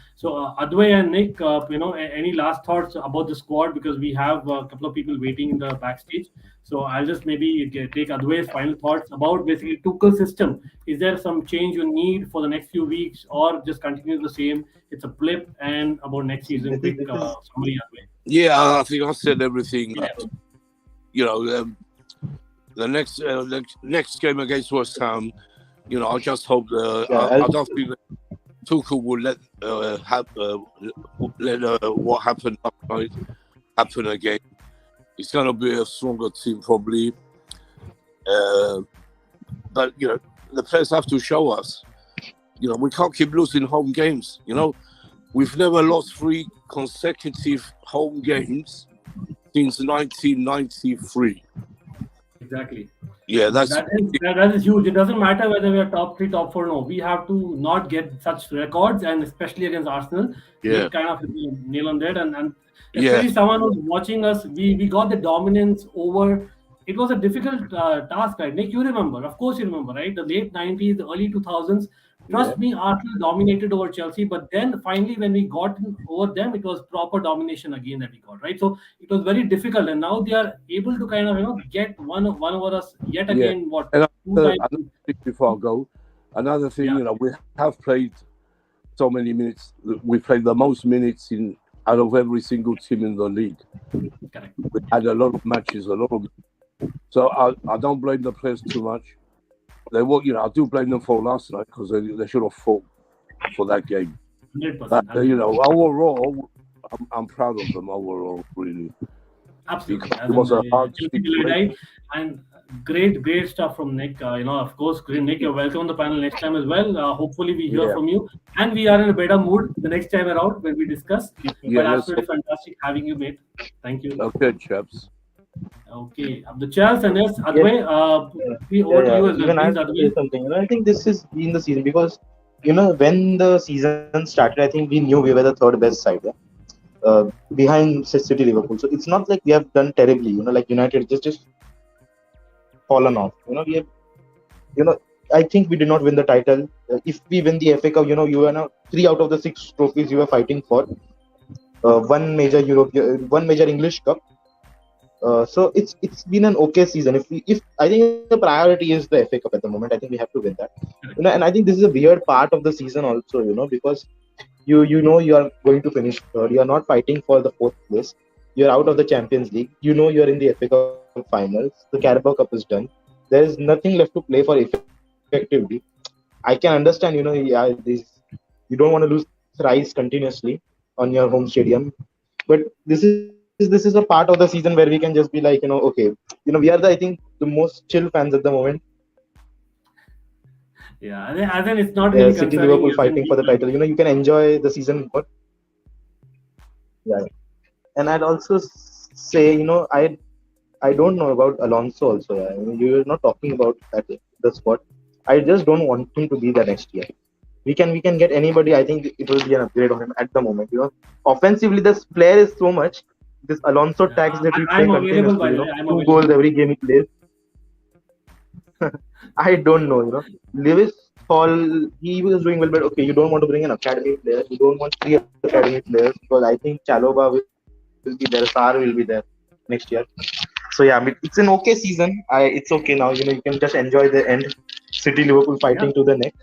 Speaker 1: Adway and Nick, any last thoughts about the squad, because we have a couple of people waiting in the backstage. So I'll just maybe take Adway's final thoughts about basically Tuchel's system. Is there some change you need for the next few weeks, or just continue the same? It's a blip, and about next season, quick summary, Adway.
Speaker 4: Yeah, I think I said everything.
Speaker 1: Yeah.
Speaker 4: The next game against West Ham, I just hope I don't think that Tuchel will let what happened last night happen again. It's going to be a stronger team probably, but the players have to show us. We can't keep losing home games. We've never lost 3 consecutive home games since 1993.
Speaker 1: Exactly.
Speaker 4: Yeah, that
Speaker 1: is huge. It doesn't matter whether we are top 3, top 4. No, we have to not get such records, and especially against Arsenal.
Speaker 4: Yeah,
Speaker 1: kind of nail on that. And especially someone who's watching us, we got the dominance over. It was a difficult task, right? Nick, you remember? Of course, you remember, right? The late 90s, the early 2000s. Trust me, Arsenal dominated over Chelsea, but then finally when we got over them, it was proper domination again that we got, right? So it was very difficult, and now they are able to kind of get one over us yet again. What?
Speaker 4: And another thing before I go, another thing, we have played so many minutes. We played the most minutes out of every single team in the league.
Speaker 1: Correct.
Speaker 4: We had a lot of matches, So I don't blame the players too much. They were, I do blame them for last night because they should have fought for that game.
Speaker 1: 100%.
Speaker 4: But, overall, I'm proud of them overall, really.
Speaker 1: Absolutely.
Speaker 4: It was a hard
Speaker 1: right? And great stuff from Nick. Of course, Nick, you're welcome on the panel next time as well. Hopefully we hear from you, and we are in a better mood the next time around when we discuss. But absolutely fantastic having you, mate. Thank you.
Speaker 4: Okay, chaps.
Speaker 1: Okay, the Chelsea and yes, Adway, we over to you as well.
Speaker 2: Even I
Speaker 1: Please,
Speaker 2: have to
Speaker 1: Adway.
Speaker 2: say something. I think this is been the season because when the season started, I think we knew we were the third best side, behind City, Liverpool. So it's not like we have done terribly. Like United just fallen off. We have, I think we did not win the title. If we win the FA Cup, you are now 3 out of the 6 trophies you were fighting for. One major English Cup. So it's been an okay season. If I think the priority is the FA Cup at the moment, I think we have to win that. And I think this is a weird part of the season also, because you are going to finish third. You are not fighting for the 4th place. You're out of the Champions League. You're in the FA Cup finals. The Carabao Cup is done. There is nothing left to play for effectively. I can understand, you don't want to lose thrice continuously on your home stadium, but this is a part of the season where we can just be like, okay, we are I think the most chill fans at the moment.
Speaker 1: Yeah, and then it's not really
Speaker 2: City, Liverpool fighting for the title. You can enjoy the season more. Yeah, and I'd also say, I don't know about Alonso also. You're not talking about that the spot. I just don't want him to be there next year. We can get anybody. I think it will be an upgrade on him at the moment. Offensively, this player is so much. This Alonso tax that we play continuously, 2 goals every game he plays. I don't know. Lewis Hall, he was doing well, but okay, you don't want to bring an academy player. You don't want three academy players because I think Chalobah will be there, Sar will be there next year. So yeah, I mean, it's an okay season. It's okay now. You can just enjoy the end. City Liverpool fighting to
Speaker 1: Yeah.
Speaker 2: the neck.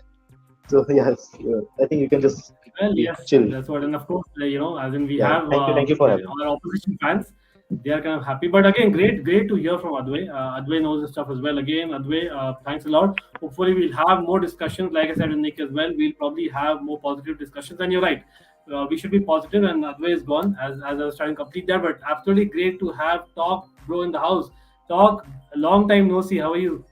Speaker 2: So yes, I think you can just
Speaker 1: Well,
Speaker 2: be
Speaker 1: yes,
Speaker 2: chill.
Speaker 1: that's what. And of course, as in we
Speaker 2: Yeah.
Speaker 1: have
Speaker 2: Thank you for having me.
Speaker 1: our opposition fans. They are kind of happy. But again, great to hear from Adway. Adway knows this stuff as well. Again, Adway, thanks a lot. Hopefully, we'll have more discussions. Like I said with Nick as well, we'll probably have more positive discussions. And you're right. We should be positive, and Adway is gone as I was trying to complete that. But absolutely great to have Talk Bro in the house. Talk, a long time no see. How are you?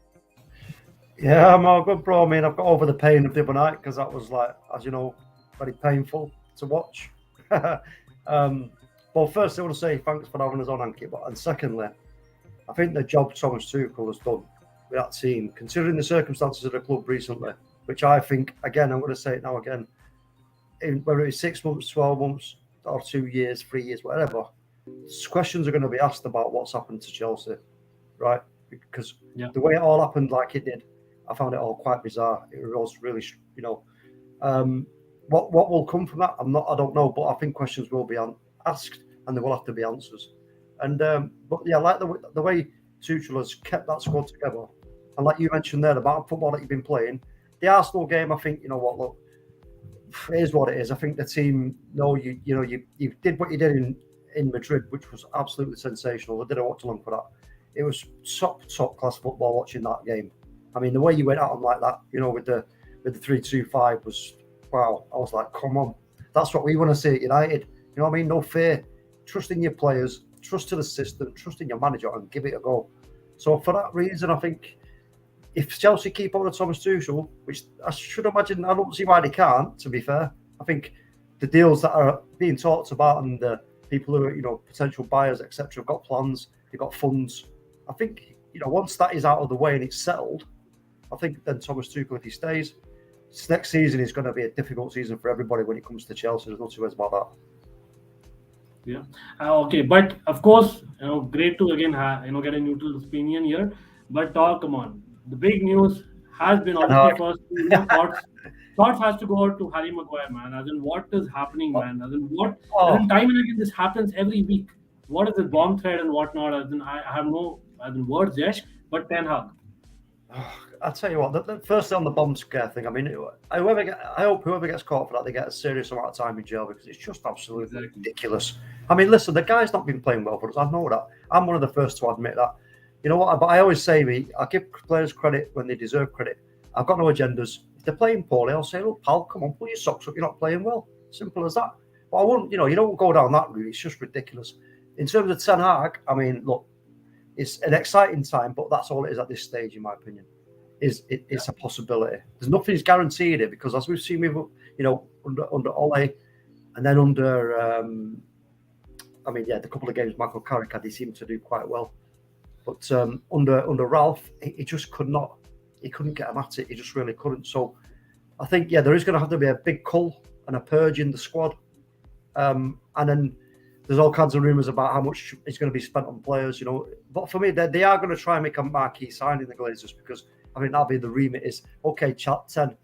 Speaker 5: Yeah, I'm all good, bro. I mean, I've got over the pain of the other night because that was, like, as you know, very painful to watch. Well, first, I want to say thanks for having us on, Ankit. And secondly, I think the job Thomas Tuchel has done with that team, considering the circumstances of the club recently, which I think, again, I'm going to say it now again, whether it's 6 months, 12 months, or 2 years, 3 years, whatever, questions are going to be asked about what's happened to Chelsea, right? Because the way it all happened like it did, I found it all quite bizarre. It was really, what will come from that? I don't know, but I think questions will be asked and there will have to be answers. And but yeah, like the way Tuchel has kept that squad together, and like you mentioned there about football that you've been playing, the Arsenal game, I think, look, it is what it is. I think the team, you did what you did in Madrid, which was absolutely sensational. I didn't watch long for that. It was top class football watching that game. I mean, the way you went at them like that, with the 3-2-5 was wow. I was like, come on, that's what we want to see at United. You know what I mean? No fear, trust in your players, trust to the system, trust in your manager, and give it a go. So for that reason, I think if Chelsea keep on with Thomas Tuchel, which I should imagine, I don't see why they can't. To be fair, I think the deals that are being talked about and the people who are potential buyers, etc., have got plans, they've got funds. I think once that is out of the way and it's settled, I think then Thomas Tuchel, if he stays, next season is going to be a difficult season for everybody when it comes to Chelsea. There's no two ways about that.
Speaker 1: Yeah. Okay, but of course, great to again get a neutral opinion here. But come on, the big news has been obviously first thoughts has to go out to Harry Maguire, man. As in, what is happening, man? As in, time and again this happens every week. What is the bomb thread and whatnot? As in, I have no words yet. But Ten Hag.
Speaker 5: I'll tell you what. Firstly, on the bomb scare thing, I mean, I hope whoever gets caught for that, they get a serious amount of time in jail because it's just absolutely ridiculous. I mean, listen, the guy's not been playing well for us. I know that. I'm one of the first to admit that. You know what? But I always say, I give players credit when they deserve credit. I've got no agendas. If they're playing poorly, I'll say, look, pal, come on, pull your socks up. You're not playing well. Simple as that. But I wouldn't, you don't go down that route. It's just ridiculous. In terms of Ten Hag, I mean, look, it's an exciting time, but that's all it is at this stage, in my opinion. It's a possibility. There's nothing's guaranteed it because as we've seen with under Ole and then under the couple of games Michael Carrick had, he seemed to do quite well. But under Ralph, he just couldn't get him at it. He just really couldn't. So I think there is going to have to be a big cull and a purge in the squad. And then there's all kinds of rumours about how much is going to be spent on players, But for me, they are going to try and make a marquee signing, the Glazers, because I mean, that'll be the remit is, okay, chat 10,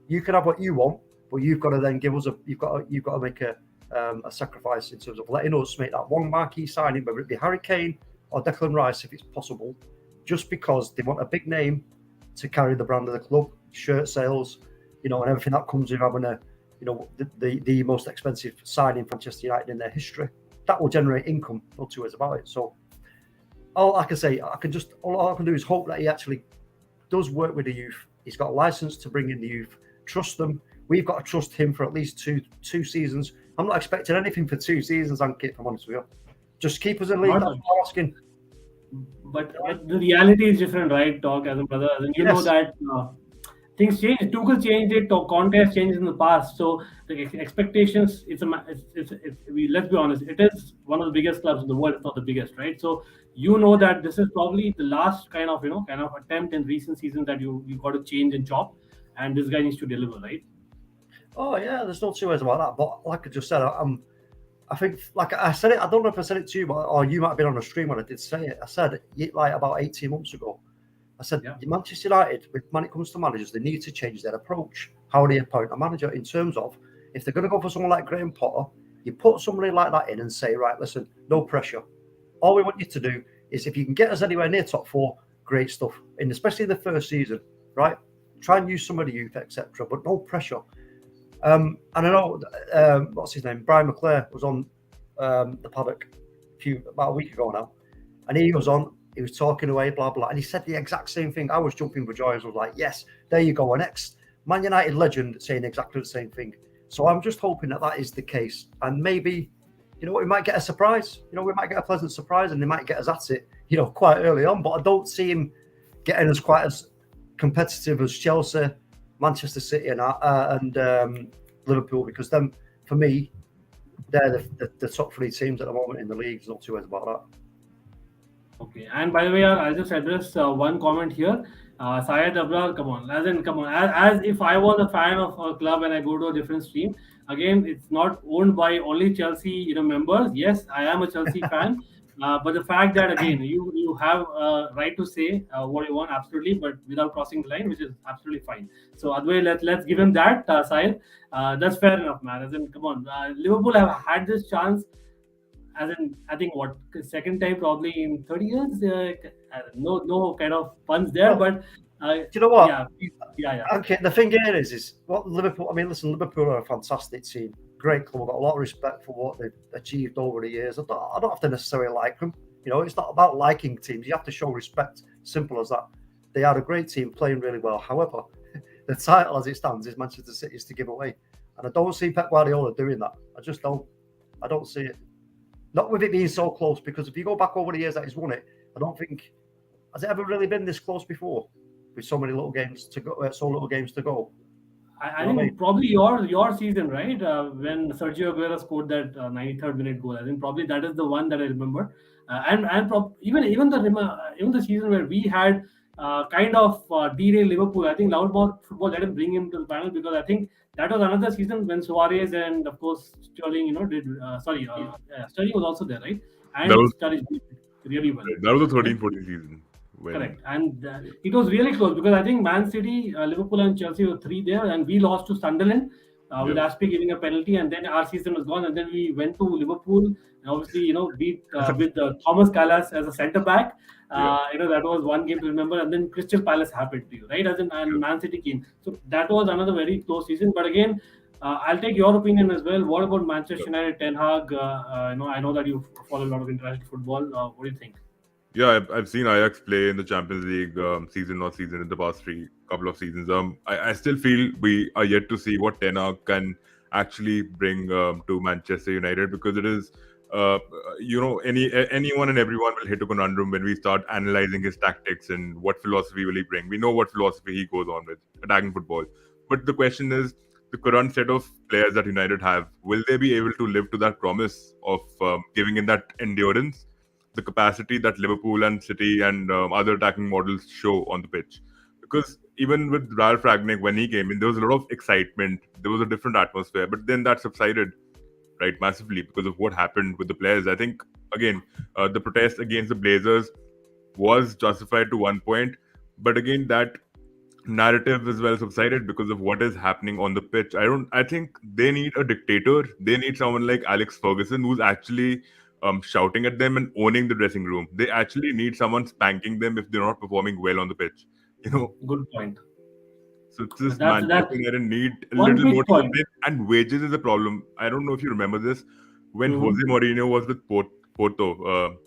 Speaker 5: you can have what you want, but you've got to then give us you've got to make a sacrifice in terms of letting us make that one marquee signing, whether it be Harry Kane or Declan Rice, if it's possible, just because they want a big name to carry the brand of the club, shirt sales, and everything that comes with having the most expensive signing Manchester United in their history. That will generate income, no two ways about it. So all I can say, all I can do is hope that he actually does work with the youth. He's got a license to bring in the youth. Trust them. We've got to trust him for at least two seasons. I'm not expecting anything for 2 seasons, Ankit, if I'm honest with you. Just keep us in league. That's what I'm asking.
Speaker 1: But the reality is different, right? Talk as a brother. And know that things change. Tuchel changed it. Contest changed in the past. So the expectations. Let's be honest. It is one of the biggest clubs in the world, if not the biggest, right? So that this is probably the last kind of attempt in recent seasons that you got to change and chop, and this guy needs to deliver, right?
Speaker 5: Oh yeah, there's no two ways about that. But like I just said, I think, like I said it, I don't know if I said it to you, or you might have been on a stream when I did say it. I said, like about 18 months ago, I said,
Speaker 1: Yeah.
Speaker 5: Manchester United, when it comes to managers, they need to change their approach, how they appoint a manager, in terms of, if they're going to go for someone like Graham Potter, you put somebody like that in and say, right, listen, no pressure. All we want you to do is, if you can get us anywhere near top 4, great stuff. And especially in the first season, right? Try and use some of the youth, etc. But no pressure. And I know, what's his name? Brian McClare was on the paddock about a week ago now. And he was talking away, blah, blah. And he said the exact same thing. I was jumping for joy. I was like, yes, there you go. An ex-Man United legend saying exactly the same thing. So I'm just hoping that is the case. And maybe, we might get a surprise. We might get a pleasant surprise, and they might get us at it, quite early on. But I don't see him getting us quite as competitive as Chelsea, Manchester City, and Liverpool, because then, for me, they're the top 3 teams at the moment in the league. There's not too worried about that.
Speaker 1: Okay, and by the way, I'll just address one comment here. Syed Abrar, come on. As if I was a fan of a club and I go to a different stream. Again, it's not owned by only Chelsea, members. Yes, I am a Chelsea fan. But the fact that, again, you have a right to say what you want, absolutely, but without crossing the line, which is absolutely fine. So, otherwise, let's give him that, Syed. That's fair enough, man. As in, come on. Liverpool have had this chance, as in, I think, second time probably in 30 years? No kind of puns there, but...
Speaker 5: do you know what?
Speaker 1: Yeah.
Speaker 5: Okay, the thing here is what Liverpool... I mean, listen, Liverpool are a fantastic team. Great club. I've got a lot of respect for what they've achieved over the years. I don't have to necessarily like them. It's not about liking teams. You have to show respect. Simple as that. They are a great team, playing really well. However, the title as it stands is Manchester City's to give away. And I don't see Pep Guardiola doing that. I just don't. I don't see it. Not with it being so close, because if you go back over the years that he's won it, I don't think... Has it ever really been this close before? With so many little games to go,
Speaker 1: I think probably your season, right? When Sergio Aguero scored that 93rd minute goal. I think probably that is the one that I remember. Even the season where we had kind of derailed Liverpool. I think Loudmouth Football let him bring him to the panel, because I think that was another season when Suarez and, of course, Sterling, Sterling was also there, right? And Sterling did really well.
Speaker 3: That was the 13-14 season.
Speaker 1: Correct. And it was really close, because I think Man City, Liverpool and Chelsea were 3 there, and we lost to Sunderland with Aspie giving a penalty, and then our season was gone, and then we went to Liverpool, and obviously, beat with Thomas Callas as a centre-back. That was one game to remember, and then Crystal Palace happened to you, right? And Man City came. So that was another very close season. But again, I'll take your opinion as well. What about Manchester United, Ten Hag? I know that you follow a lot of international football. What do you think?
Speaker 3: Yeah, I've seen Ajax play in the Champions League season in the past couple of seasons. I still feel we are yet to see what Ten Hag can actually bring to Manchester United, because it is, anyone and everyone will hit a conundrum when we start analysing his tactics and what philosophy will he bring. We know what philosophy he goes on with, attacking football. But the question is, the current set of players that United have, will they be able to live to that promise of giving in that endurance, the capacity that Liverpool and City and other attacking models show on the pitch? Because even with Ralph Rangnick, when he came in, there was a lot of excitement. There was a different atmosphere, but then that subsided, right, massively because of what happened with the players. I think, again, the protest against the Blazers was justified to one point, but again, that narrative as well subsided because of what is happening on the pitch. I think they need a dictator. They need someone like Alex Ferguson, who's actually shouting at them and owning the dressing room. They actually need someone spanking them if they're not performing well on the pitch.
Speaker 1: Good point.
Speaker 3: So it's just Manchester United need a little more discipline, and wages is a problem. I don't know if you remember this. When Jose Mourinho was with Porto,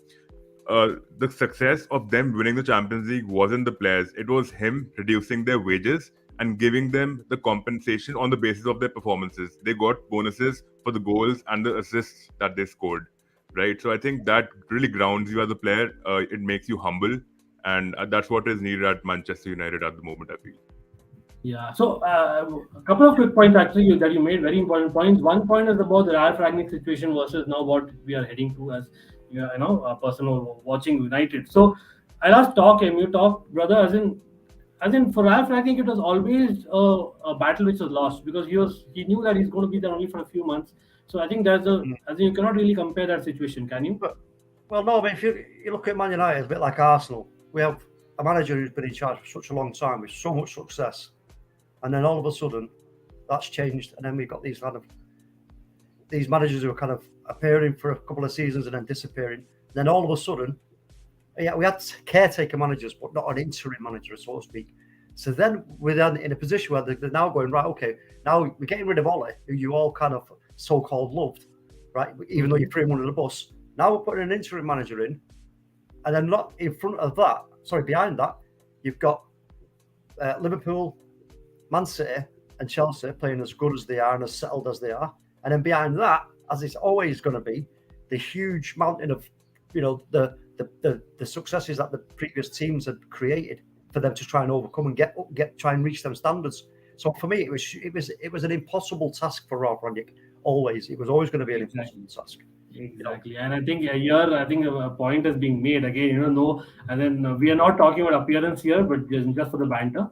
Speaker 3: the success of them winning the Champions League wasn't the players. It was him reducing their wages and giving them the compensation on the basis of their performances. They got bonuses for the goals and the assists that they scored. Right, so I think that really grounds you as a player. It makes you humble, and that's what is needed at Manchester United at the moment, I feel.
Speaker 1: Yeah. So a couple of quick points actually that you made, very important points. One point is about the Ralph Rangnick situation versus now what we are heading to as a person who watching United. So I'll ask you talk, brother, as in for Ralph Rangnick, it was always a battle which was lost, because he knew that he's going to be there only for a few months. So I think you cannot really compare that situation, can you?
Speaker 5: Well, no. I mean, if you look at Man United, it's a bit like Arsenal. We have a manager who's been in charge for such a long time with so much success, and then all of a sudden that's changed, and then we've got these managers who are kind of appearing for a couple of seasons and then disappearing. And then all of a sudden, we had caretaker managers, but not an interim manager, so to speak. So then we're then in a position where they're now going, right, okay, now we're getting rid of Ole, who you all kind of so-called loved, right? Even though you threw him under the bus. Now we're putting an interim manager in, and then not in front of that, behind that, you've got Liverpool, Man City, and Chelsea playing as good as they are and as settled as they are. And then behind that, as it's always going to be, the huge mountain of, the successes that the previous teams had created for them to try and overcome and try and reach them standards. So for me, it was an impossible task for Ralph Rangnick. Always, it was always going to be an impossible task.
Speaker 1: Exactly, and I think here, a point is being made again. And then we are not talking about appearance here, but just for the banter,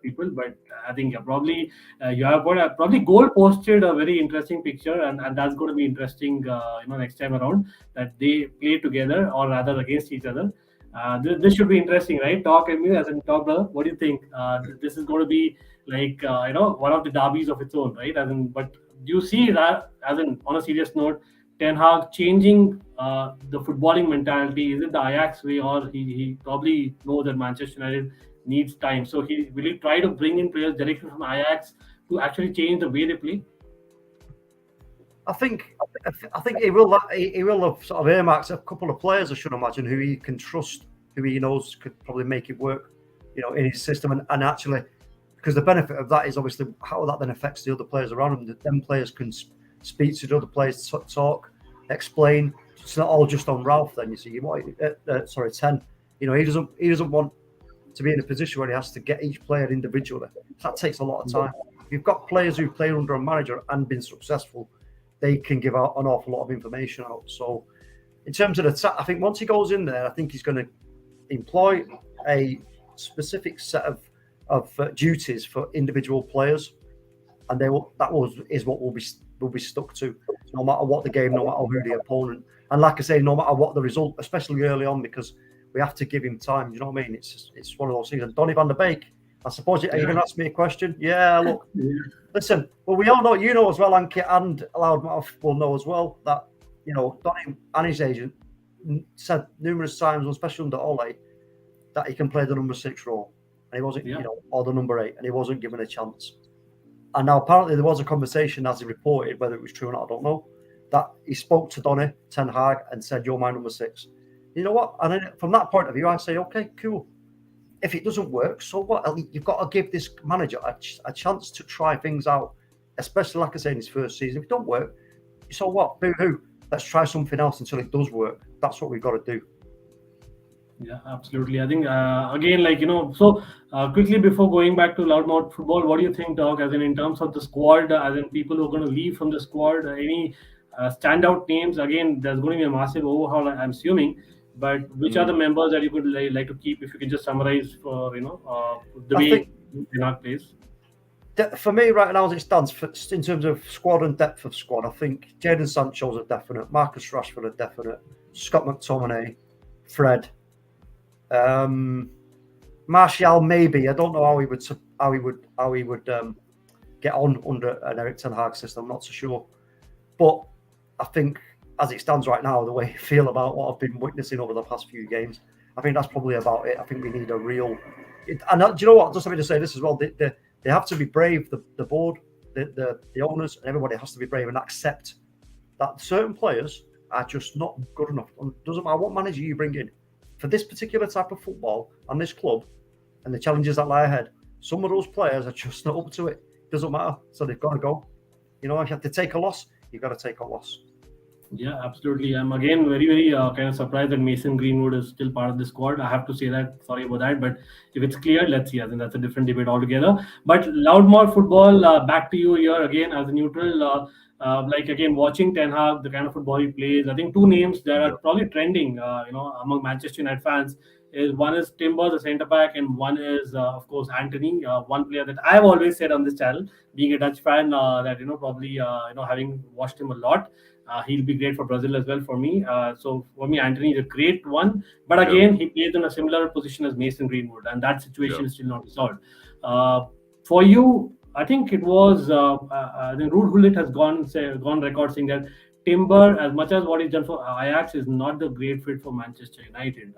Speaker 1: people. But I think probably you have got probably Goal posted a very interesting picture, and that's going to be interesting. Next time around that they play together or rather against each other. This should be interesting, right? Talk brother. What do you think? This is going to be like one of the derbies of its own, right? But do you see that on a serious note? Ten Hag changing the footballing mentality? Is it the Ajax way, or he probably knows that Manchester United needs time? So will he try to bring in players directly from Ajax to actually change the way they play?
Speaker 5: I think he will have sort of earmarked a couple of players, I should imagine, who he can trust, who he knows could probably make it work, in his system, and actually, because the benefit of that is obviously how that then affects the other players around him. Them players can speak to the other players, talk, explain. It's not all just on Ralph. Then you see, Ten. He doesn't want to be in a position where he has to get each player individually. That takes a lot of time. If you've got players who play under a manager and been successful, they can give out an awful lot of information out. So, in terms of I think once he goes in there, I think he's going to employ a specific set of duties for individual players, and is what will be stuck to, no matter what the game, no matter who the opponent, and like I say, no matter what the result, especially early on, because we have to give him time. You know what I mean? It's one of those things. And Donny van der Beek, I suppose are you going to ask me a question? Yeah, look, listen. Well, we all know, as well, Ankit and Loudmouth will know as well that Donny and his agent said numerous times, especially under Ole, that he can play the number 6 role, and he wasn't, or the number 8, and he wasn't given a chance. And now apparently there was a conversation, as he reported, whether it was true or not, I don't know, that he spoke to Donny, Ten Hag, and said, "You're my number 6." You know what? And then from that point of view, I say, okay, cool. If it doesn't work, so what? You've got to give this manager a chance to try things out, especially, like I say, in his first season. If it don't work, so what? Boo-hoo. Let's try something else until it does work. That's what we've got to do.
Speaker 1: Yeah, absolutely. I think, again, so quickly before going back to Loudmouth Football, what do you think, Doc, as in terms of the squad, as in people who are going to leave from the squad, any standout names? Again, there's going to be a massive overhaul, I'm assuming, but which are the members that you could like to keep, if you can just summarize for, the way Ten Hag plays?
Speaker 5: For me, right now, as it stands, in terms of squad and depth of squad, I think Jadon Sancho's a definite, Marcus Rashford a definite, Scott McTominay, Fred, Martial maybe. I don't know how he would get on under an Erik Ten Hag system. I'm not so sure, but I think as it stands right now, the way I feel about what I've been witnessing over the past few games, I think that's probably about it. I think we need a real. And do you know what? Just let me just say this as well. They have to be brave. The board, the owners, and everybody has to be brave and accept that certain players are just not good enough. And it doesn't matter what manager you bring in. For this particular type of football and this club and the challenges that lie ahead, some of those players are just not up to it. Doesn't matter. So they've got to go. If you have to take a loss, you've got to take a loss.
Speaker 1: Yeah, absolutely. I'm again very, very kind of surprised that Mason Greenwood is still part of the squad. I have to say that. Sorry about that. But if it's clear, let's see. I think that's a different debate altogether. But Loudmouth Football, back to you here again as a neutral. Again, watching Ten Hag, the kind of football he plays, I think two names that are probably trending, among Manchester United fans is one is Timber, the centre back, and one is, of course, Anthony, one player that I've always said on this channel, being a Dutch fan, that, probably, having watched him a lot, He'll be great for Brazil as well for me. So for me, Anthony is a great one. But again, he plays in a similar position as Mason Greenwood, and that situation is still not resolved. For you, I think it was the Ruud Gullit has gone record saying that Timber, as much as what he's done for Ajax, is not the great fit for Manchester United.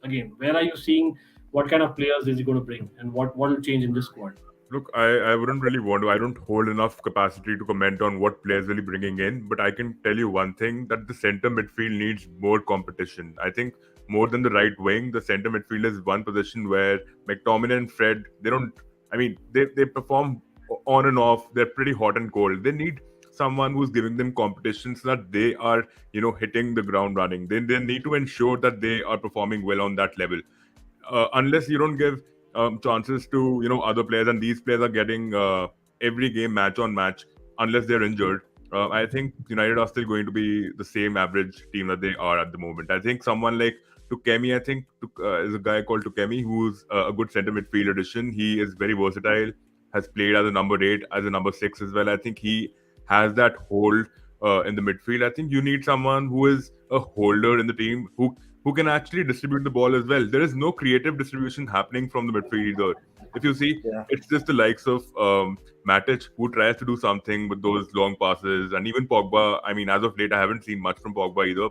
Speaker 1: Again, where are you seeing what kind of players is he going to bring, and what will change in this squad?
Speaker 3: Look, I wouldn't really want to. I don't hold enough capacity to comment on what players will be bringing in, but I can tell you one thing, that the center midfield needs more competition. I think more than the right wing, the center midfield is one position where McTominay and Fred, they don't, I mean, they perform on and off. They're pretty hot and cold. They need someone who's giving them competition so that they are, hitting the ground running. They need to ensure that they are performing well on that level. Unless you don't give chances to other players, and these players are getting every game match on match unless they're injured. I think United are still going to be the same average team that they are at the moment. I think someone like Tukemi, I think is a guy called Tukemi, who's a good centre midfield addition. He is very versatile, has played as a number 8, as a number 6 as well. I think he has that hold in the midfield. I think you need someone who is a holder in the team, who can actually distribute the ball as well. There is no creative distribution happening from the midfield either. If you see, it's just the likes of Matic, who tries to do something with those long passes, and even Pogba. I mean, as of late, I haven't seen much from Pogba either.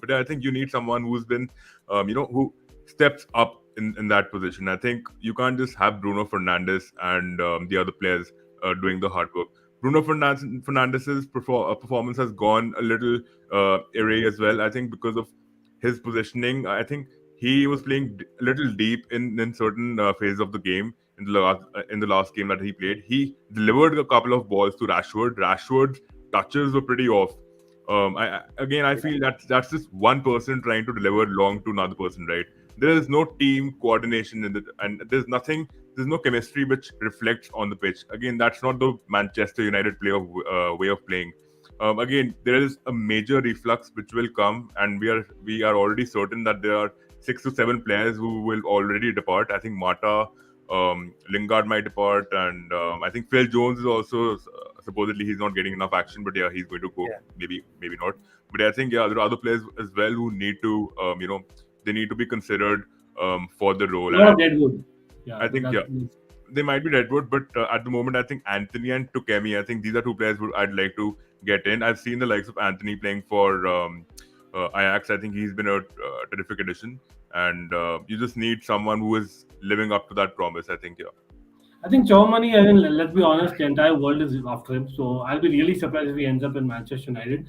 Speaker 3: But I think you need someone who's been, who steps up in that position. I think you can't just have Bruno Fernandes and the other players doing the hard work. Bruno Fernandes's performance has gone a little awry as well. I think because of his positioning. I think he was playing a little deep in certain phases of the game. In the last game that he played, he delivered a couple of balls to Rashford. Rashford's touches were pretty off. I feel that that's just one person trying to deliver long to another person, right? There is no team coordination in it, and there's no chemistry which reflects on the pitch. Again, that's not the Manchester United way of playing. Again, there is a major reflux which will come, and we are already certain that there are 6 to 7 players who will already depart. I think Mata, Lingard might depart, and I think Phil Jones is also supposedly he's not getting enough action, but he's going to go. Maybe not. But I think there are other players as well who need to they need to be considered for the role.
Speaker 1: Deadwood.
Speaker 3: I think they might be Redwood, but at the moment I think Anthony and Tukemi, I think these are 2 players who I'd like to get in. I've seen the likes of Anthony playing for Ajax. I think he's been a terrific addition, and you just need someone who is living up to that promise. I think
Speaker 1: Chouamani, let's be honest, the entire world is after him. So I'll be really surprised if he ends up in Manchester United.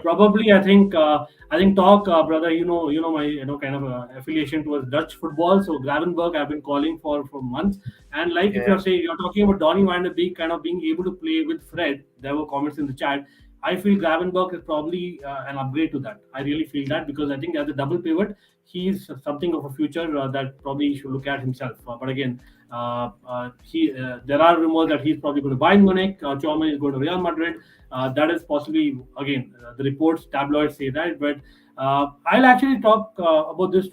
Speaker 1: Probably, I think talk, brother. You know my kind of affiliation towards Dutch football. So Gravenberg, I've been calling for months. And if you're talking about Donny van de Beek kind of being able to play with Fred, there were comments in the chat. I feel Gravenberg is probably an upgrade to that. I really feel that, because I think as a double pivot, he's something of a future that probably he should look at himself. But again, there are rumors that he's probably going to Bayern Munich. Chouamani is going to Real Madrid. That is possibly, again, the reports, tabloids say that. But I'll actually talk about this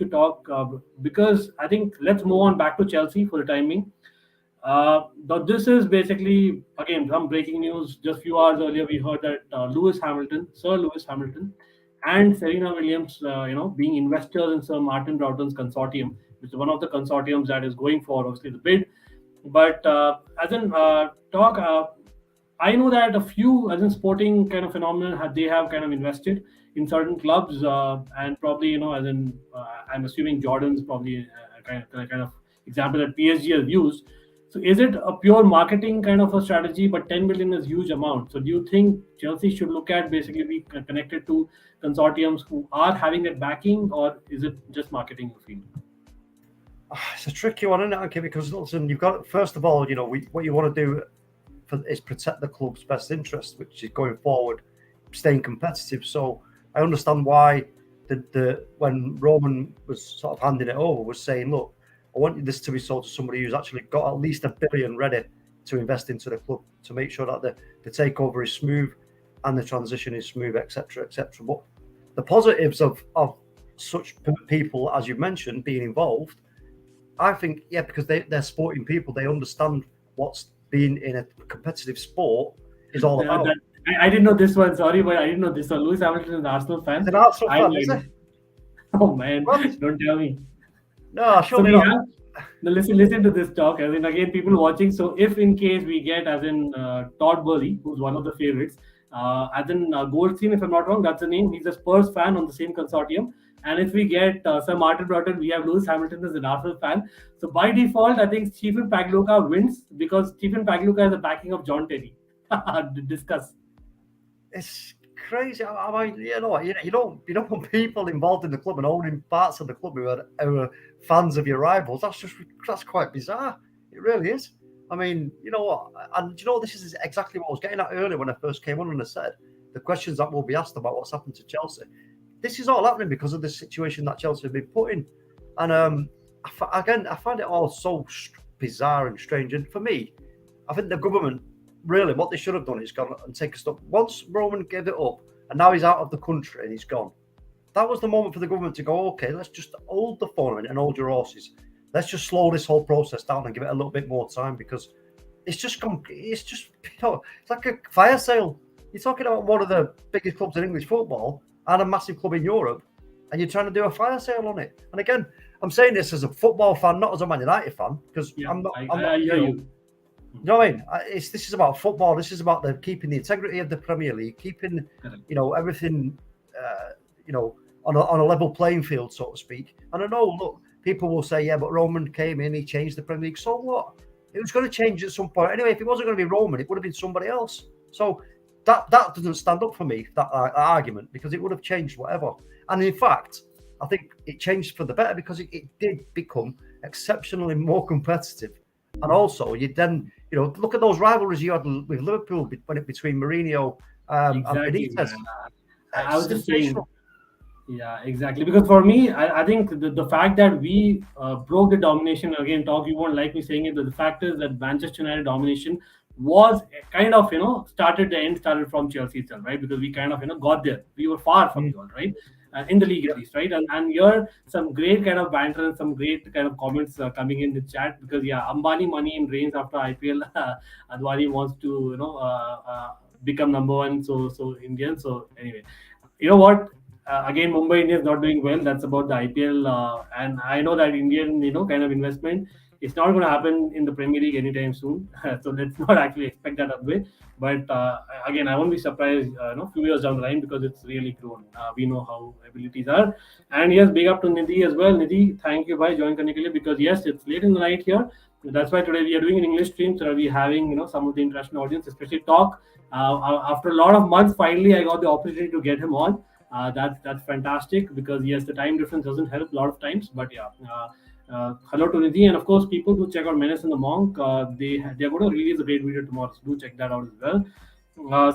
Speaker 1: because I think let's move on back to Chelsea for the time being. This is basically, again, some breaking news. Just a few hours earlier, we heard that Sir Lewis Hamilton, and Serena Williams, being investors in Sir Martin Broughton's consortium, which is one of the consortiums that is going for, obviously, the bid. But as in talk, I know that a few, as in sporting kind of phenomenon, they have kind of invested in certain clubs, and probably, as in, I'm assuming Jordan's probably a kind of example that PSG has used. So is it a pure marketing kind of a strategy? But 10 million is a huge amount. So do you think Chelsea should look at basically be connected to consortiums who are having that backing, or is it just marketing, you feel?
Speaker 5: It's a tricky one, isn't it, because listen, you've got, first of all, what you want to do is protect the club's best interest, which is going forward, staying competitive. So I understand why when Roman was sort of handing it over, was saying, look, I want this to be sold to somebody who's actually got at least $1 billion ready to invest into the club to make sure that the takeover is smooth and the transition is smooth, etc., etc. But the positives of such people, as you mentioned, being involved, I think, because they're sporting people, they understand what's being in a competitive sport is all about.
Speaker 1: I didn't know this one. Sorry, but I didn't know this one. Lewis Hamilton is an Arsenal fan.
Speaker 5: He's an Arsenal
Speaker 1: I
Speaker 5: fan,
Speaker 1: lied.
Speaker 5: is he?
Speaker 1: Oh man,
Speaker 5: What?
Speaker 1: don't tell me.
Speaker 5: No,
Speaker 1: So
Speaker 5: surely
Speaker 1: we
Speaker 5: not.
Speaker 1: have. Now listen to this talk. As in, again, people watching. So if in case we get, as in Todd Boehly, who's one of the favorites, as in Goldstein, if I'm not wrong, that's the name. He's a Spurs fan on the same consortium. And if we get Sir Martin Broughton, we have Lewis Hamilton as an Arsenal fan. So by default, I think Stephen Pagliuca wins because Stephen Pagliuca has the backing of John Terry. Discuss.
Speaker 5: It's crazy. I mean, you don't want people involved in the club and owning parts of the club who are fans of your rivals. That's quite bizarre. It really is. I mean, you know what? And you know, this is exactly what I was getting at earlier when I first came on and I said the questions that will be asked about what's happened to Chelsea. This is all happening because of the situation that Chelsea have been put in. And I find it all so bizarre and strange. And for me, I think the government, really, what they should have done is gone and take a step. Once Roman gave it up and now he's out of the country and he's gone, that was the moment for the government to go, okay, let's just hold the phone and hold your horses. Let's just slow this whole process down and give it a little bit more time because it's just it's like a fire sale. You're talking about one of the biggest clubs in English football and a massive club in Europe, and you're trying to do a fire sale on it. And again, I'm saying this as a football fan, not as a Man United fan, because I'm not.
Speaker 1: I hear you.
Speaker 5: You know what I mean? This is about football. This is about keeping the integrity of the Premier League, keeping everything on a level playing field, so to speak. And I know, look, people will say, yeah, but Roman came in, he changed the Premier League. So what? It was going to change at some point. Anyway, if it wasn't going to be Roman, it would have been somebody else. So that doesn't stand up for me, that argument, because it would have changed whatever. And in fact, I think it changed for the better because it did become exceptionally more competitive. And also, you then, look at those rivalries you had with Liverpool between Mourinho and Benitez.
Speaker 1: I was just saying. Yeah, exactly. Because for me, I think the fact that we broke the domination, again, talk, you won't like me saying it, but the fact is that Manchester United domination was kind of, started from Chelsea itself, right? Because we kind of, got there. We were far from you all, right? In the league at least, right? And here, some great kind of banter and some great kind of comments coming in the chat because, Ambani money reigns after IPL. Advani wants to, become number one, so Indian. So anyway, you know what? Again, Mumbai Indians not doing well. That's about the IPL, and I know that Indian, kind of investment is not going to happen in the Premier League anytime soon. So let's not actually expect that way. But again, I won't be surprised, few years down the line because it's really grown. We know how abilities are, and yes, big up to Nidhi as well. Nidhi, thank you by joining connectedly because yes, it's late in the night here. That's why today we are doing an English stream, so we're having some of the international audience, especially talk. After a lot of months, finally I got the opportunity to get him on. That's fantastic because yes, the time difference doesn't help a lot of times. But hello to Nidhi, and of course, people who check out Menace and the Monk, they're going to release a great video tomorrow, so do check that out as well.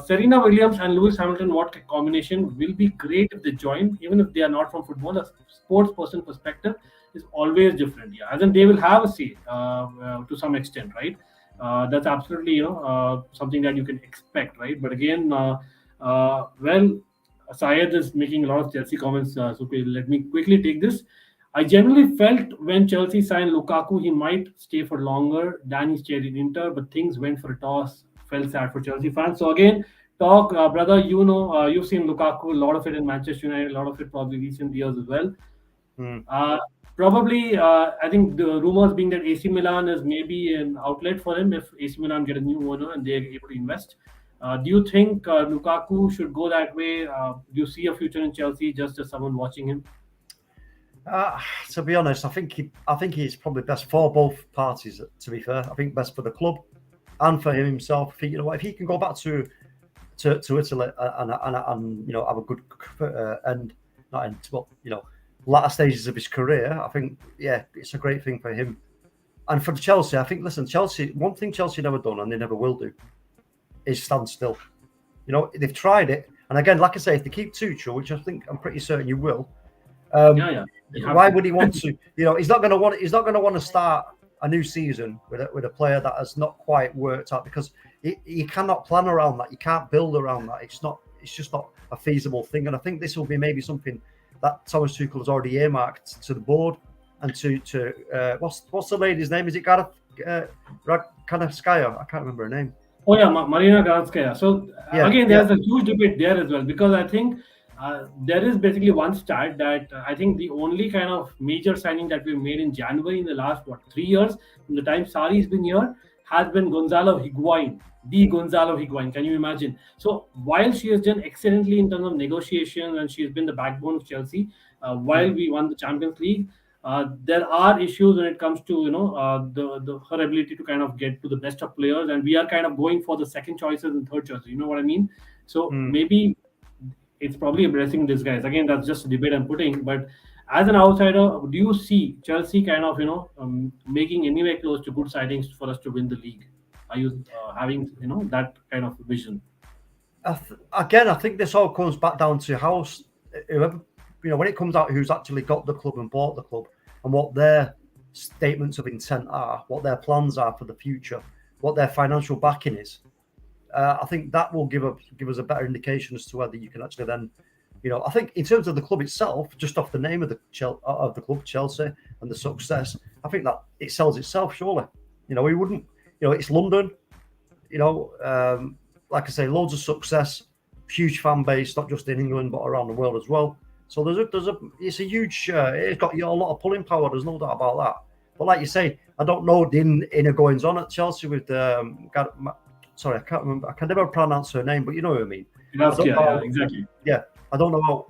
Speaker 1: Serena Williams and Lewis Hamilton, what combination will be great if they join, even if they are not from football. A sports person perspective is always different. Yeah, as in they will have a say to some extent, right? That's absolutely something that you can expect, right? But again, Syed is making a lot of Chelsea comments, so let me quickly take this. I generally felt when Chelsea signed Lukaku, he might stay for longer than he stayed in Inter, but things went for a toss. Felt sad for Chelsea fans. So again, talk, brother, you've seen Lukaku, a lot of it in Manchester United, a lot of it probably recent years as well. Probably, I think the rumors being that AC Milan is maybe an outlet for him if AC Milan get a new owner and they're able to invest. Do you think Lukaku should go that way? Do you see a future in Chelsea just as someone watching him?
Speaker 5: To be honest, I think he's probably best for both parties. To be fair, I think best for the club and for him himself. If he can go back to Italy and have a good latter stages of his career, I think it's a great thing for him. And for Chelsea, I think Chelsea, one thing Chelsea never done and they never will do is stand still. They've tried it, and again, like I say, if they keep Tuchel, which I'm pretty certain you will. Why would he want to? He's not going to want to start a new season with a player that has not quite worked out because you cannot plan around that. You can't build around that. It's just not a feasible thing. And I think this will be maybe something that Thomas Tuchel has already earmarked to the board and to what's the lady's name? Is it Kanavskaya? I can't remember her name.
Speaker 1: Oh yeah, Marina Granskaya. So
Speaker 5: Yeah,
Speaker 1: again, there's a huge debate there as well, because I think there is basically one stat that I think the only kind of major signing that we made in January in the last 3 years, from the time Sari's been here, has been Gonzalo Higuain. The Gonzalo Higuain. Can you imagine? So while she has done excellently in terms of negotiation and she has been the backbone of Chelsea, while we won the Champions League, there are issues when it comes to the her ability to kind of get to the best of players, and we are kind of going for the second choices and third choices. You know what I mean? So maybe it's probably a blessing in disguise. Again, that's just a debate I'm putting. But as an outsider, do you see Chelsea kind of making anywhere close to good sightings for us to win the league? Are you having that kind of vision?
Speaker 5: Again, I think this all comes back down to how whoever, when it comes out who's actually got the club and bought the club, and what their statements of intent are, what their plans are for the future, what their financial backing is. I think that will give us a better indication as to whether you can actually then, I think in terms of the club itself, just off the name of the club, Chelsea, and the success, I think that it sells itself. Surely, we wouldn't, it's London, like I say, loads of success, huge fan base, not just in England but around the world as well. So it's a huge, it's got a lot of pulling power. There's no doubt about that. But like you say, I don't know the inner goings on at Chelsea with sorry, I can't remember. I can never pronounce her name, but you know what I mean.
Speaker 1: Yeah, exactly.
Speaker 5: Yeah, I don't know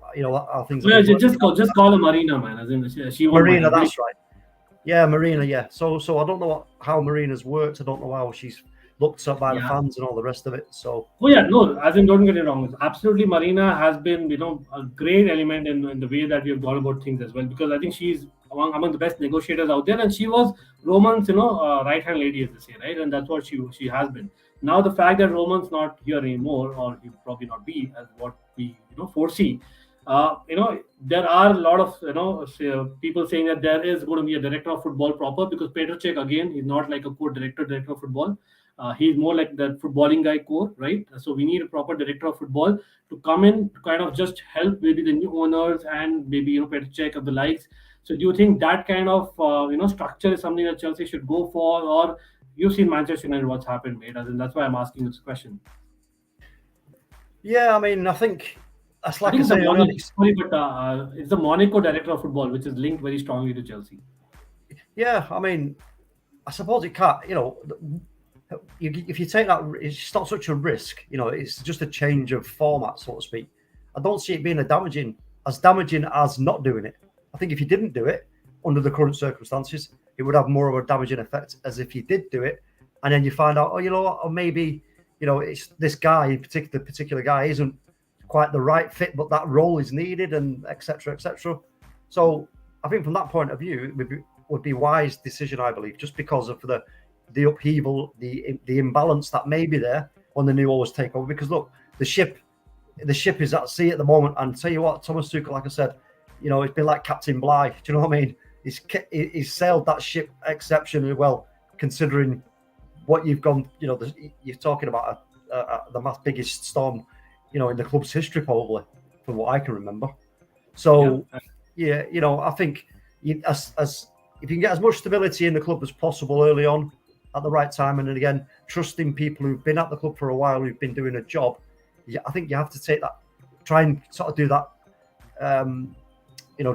Speaker 5: how things.
Speaker 1: Yeah, just call her Marina, man. As in she
Speaker 5: Marina, that's right. Yeah, Marina. Yeah. So I don't know how Marina's worked. I don't know how she's looked at by the fans and all the rest of it. So.
Speaker 1: Oh yeah, no. As in, don't get it wrong. Absolutely, Marina has been a great element in the way that we have gone about things as well. Because I think she's among the best negotiators out there, and she was Roman's right hand lady, as they say, right? And that's what she has been. Now the fact that Roman's not here anymore, or he will probably not be, as what we foresee, there are a lot of people saying that there is going to be a director of football proper, because Petr Cech, again, he's not like a director of football. He's more like the footballing guy core, right? So we need a proper director of football to come in to kind of just help maybe the new owners and maybe Petr Cech of the likes. So do you think that kind of structure is something that Chelsea should go for, or you've seen Manchester United what's happened, mate? And that's why I'm asking this question.
Speaker 5: Yeah, I mean, I think that's like
Speaker 1: it's the Monaco director of football, which is linked very strongly to Chelsea.
Speaker 5: Yeah, I mean, I suppose it can't. If you take that, it's not such a risk. It's just a change of format, so to speak. I don't see it being as damaging as not doing it. I think if you didn't do it under the current circumstances, it would have more of a damaging effect as if you did do it, and then you find out, or maybe, it's this guy, particular guy isn't quite the right fit, but that role is needed, and etc. etc. So I think from that point of view, it would be a wise decision, I believe, just because of the upheaval, the imbalance that may be there when the new owners take over. Because look, the ship is at sea at the moment, and tell you what, Thomas Tuchel, like I said, it's been like Captain Bligh. Do you know what I mean? He's sailed that ship exceptionally well, considering what you've gone. You're talking about the biggest storm, in the club's history, probably, from what I can remember. So, yeah, I think as if you can get as much stability in the club as possible early on, at the right time, and then again, trusting people who've been at the club for a while, who've been doing a job, I think you have to take that, try and sort of do that.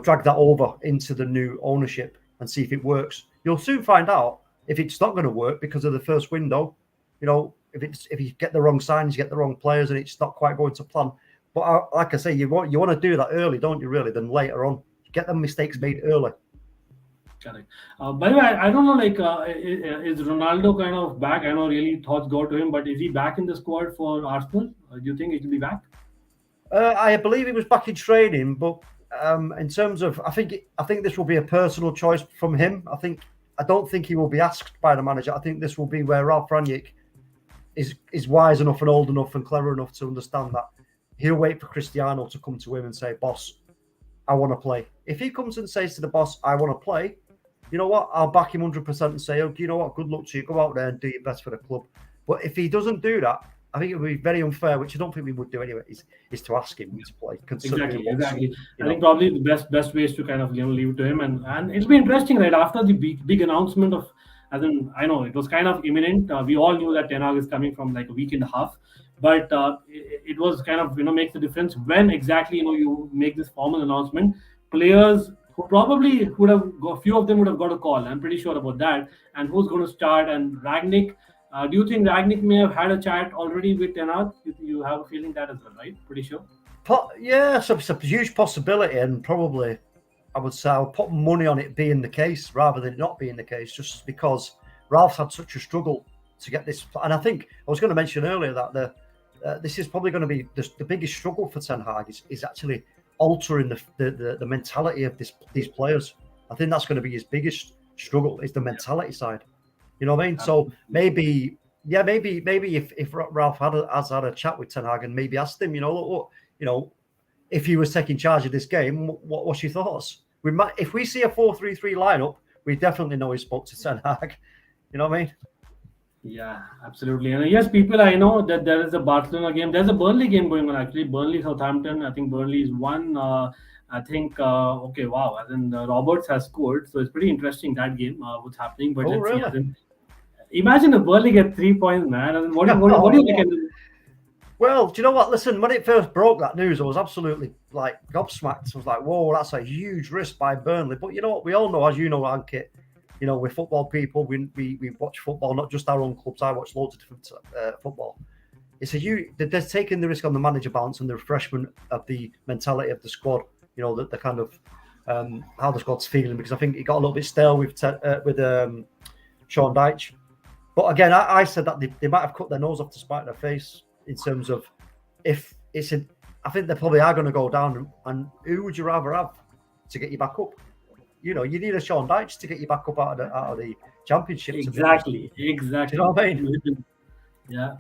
Speaker 5: Drag that over into the new ownership and see if it works. You'll soon find out if it's not going to work because of the first window. If you get the wrong signs, you get the wrong players, and it's not quite going to plan. But like I say, you want to do that early, don't you? Really, than later on. Get them mistakes made early.
Speaker 1: Correct. By the way, I don't know, is Ronaldo kind of back? I know really thoughts go to him, but is he back in the squad for Arsenal? Do you think he will be back?
Speaker 5: I believe he was back in training, but in terms of, I think this will be a personal choice from him. I don't think he will be asked by the manager. I think this will be where Ralf Rangnick is wise enough and old enough and clever enough to understand that he'll wait for Cristiano to come to him and say, "Boss, I want to play." If he comes and says to the boss, "I want to play," you know what? I'll back him 100% and say, "Oh, you know what? Good luck to you. Go out there and do your best for the club." But if he doesn't do that, I think it would be very unfair, which I don't think we would do anyway, is to ask him to play.
Speaker 1: Exactly. I think probably the best way is to kind of leave it to him, and it'll be interesting, right? After the big announcement of As in, I know it was kind of imminent. We all knew that Ten Hag is coming from like a week and a half, but it was kind of makes the difference when exactly you make this formal announcement. Players who probably would have a few of them would have got a call. I'm pretty sure about that. And who's going to start? And Ragnick. Do you think Ragnick may have had a chat already with Ten Hag? You have a feeling that as well, right? Pretty sure.
Speaker 5: Yeah, so it's a huge possibility, and probably I would say I'll put money on it being the case rather than not being the case, just because Ralph's had such a struggle to get this. And I think I was going to mention earlier that this is probably going to be the biggest struggle for Ten Hag is actually altering the mentality of these players. I think that's going to be his biggest struggle, is the mentality side. You know what I mean? So maybe if Ralph has had a chat with Ten Hag and maybe asked him, if he was taking charge of this game, what's your thoughts? If we see a 4-3-3 lineup, we definitely know he spoke to Ten Hag. You know what I mean?
Speaker 1: Yeah, absolutely. And yes, people, I know that there is a Barcelona game. There's a Burnley game going on actually. Burnley Southampton. I think Burnley is one. Okay, wow. As in Roberts has scored, so it's pretty interesting that game. What's happening? But let's see. As in, imagine if Burnley get 3 points, man. And what do you think?
Speaker 5: Well, do you know what? Listen, when it first broke that news, I was absolutely like gobsmacked. I was like, "Whoa, that's a huge risk by Burnley." But you know what? We all know, as you know, Ankit, we're football people. We watch football, not just our own clubs. I watch loads of different football. It's a huge. They're taking the risk on the manager balance and the refreshment of the mentality of the squad. The kind of how the squad's feeling, because I think it got a little bit stale with Sean Dyche. But again, I said that they might have cut their nose off to spite their face. In terms of if it's I think they probably are going to go down. And who would you rather have to get you back up? You need a Sean Dyche to get you back up out of the championship.
Speaker 1: Exactly.
Speaker 5: Do you know what I mean?
Speaker 1: Yeah.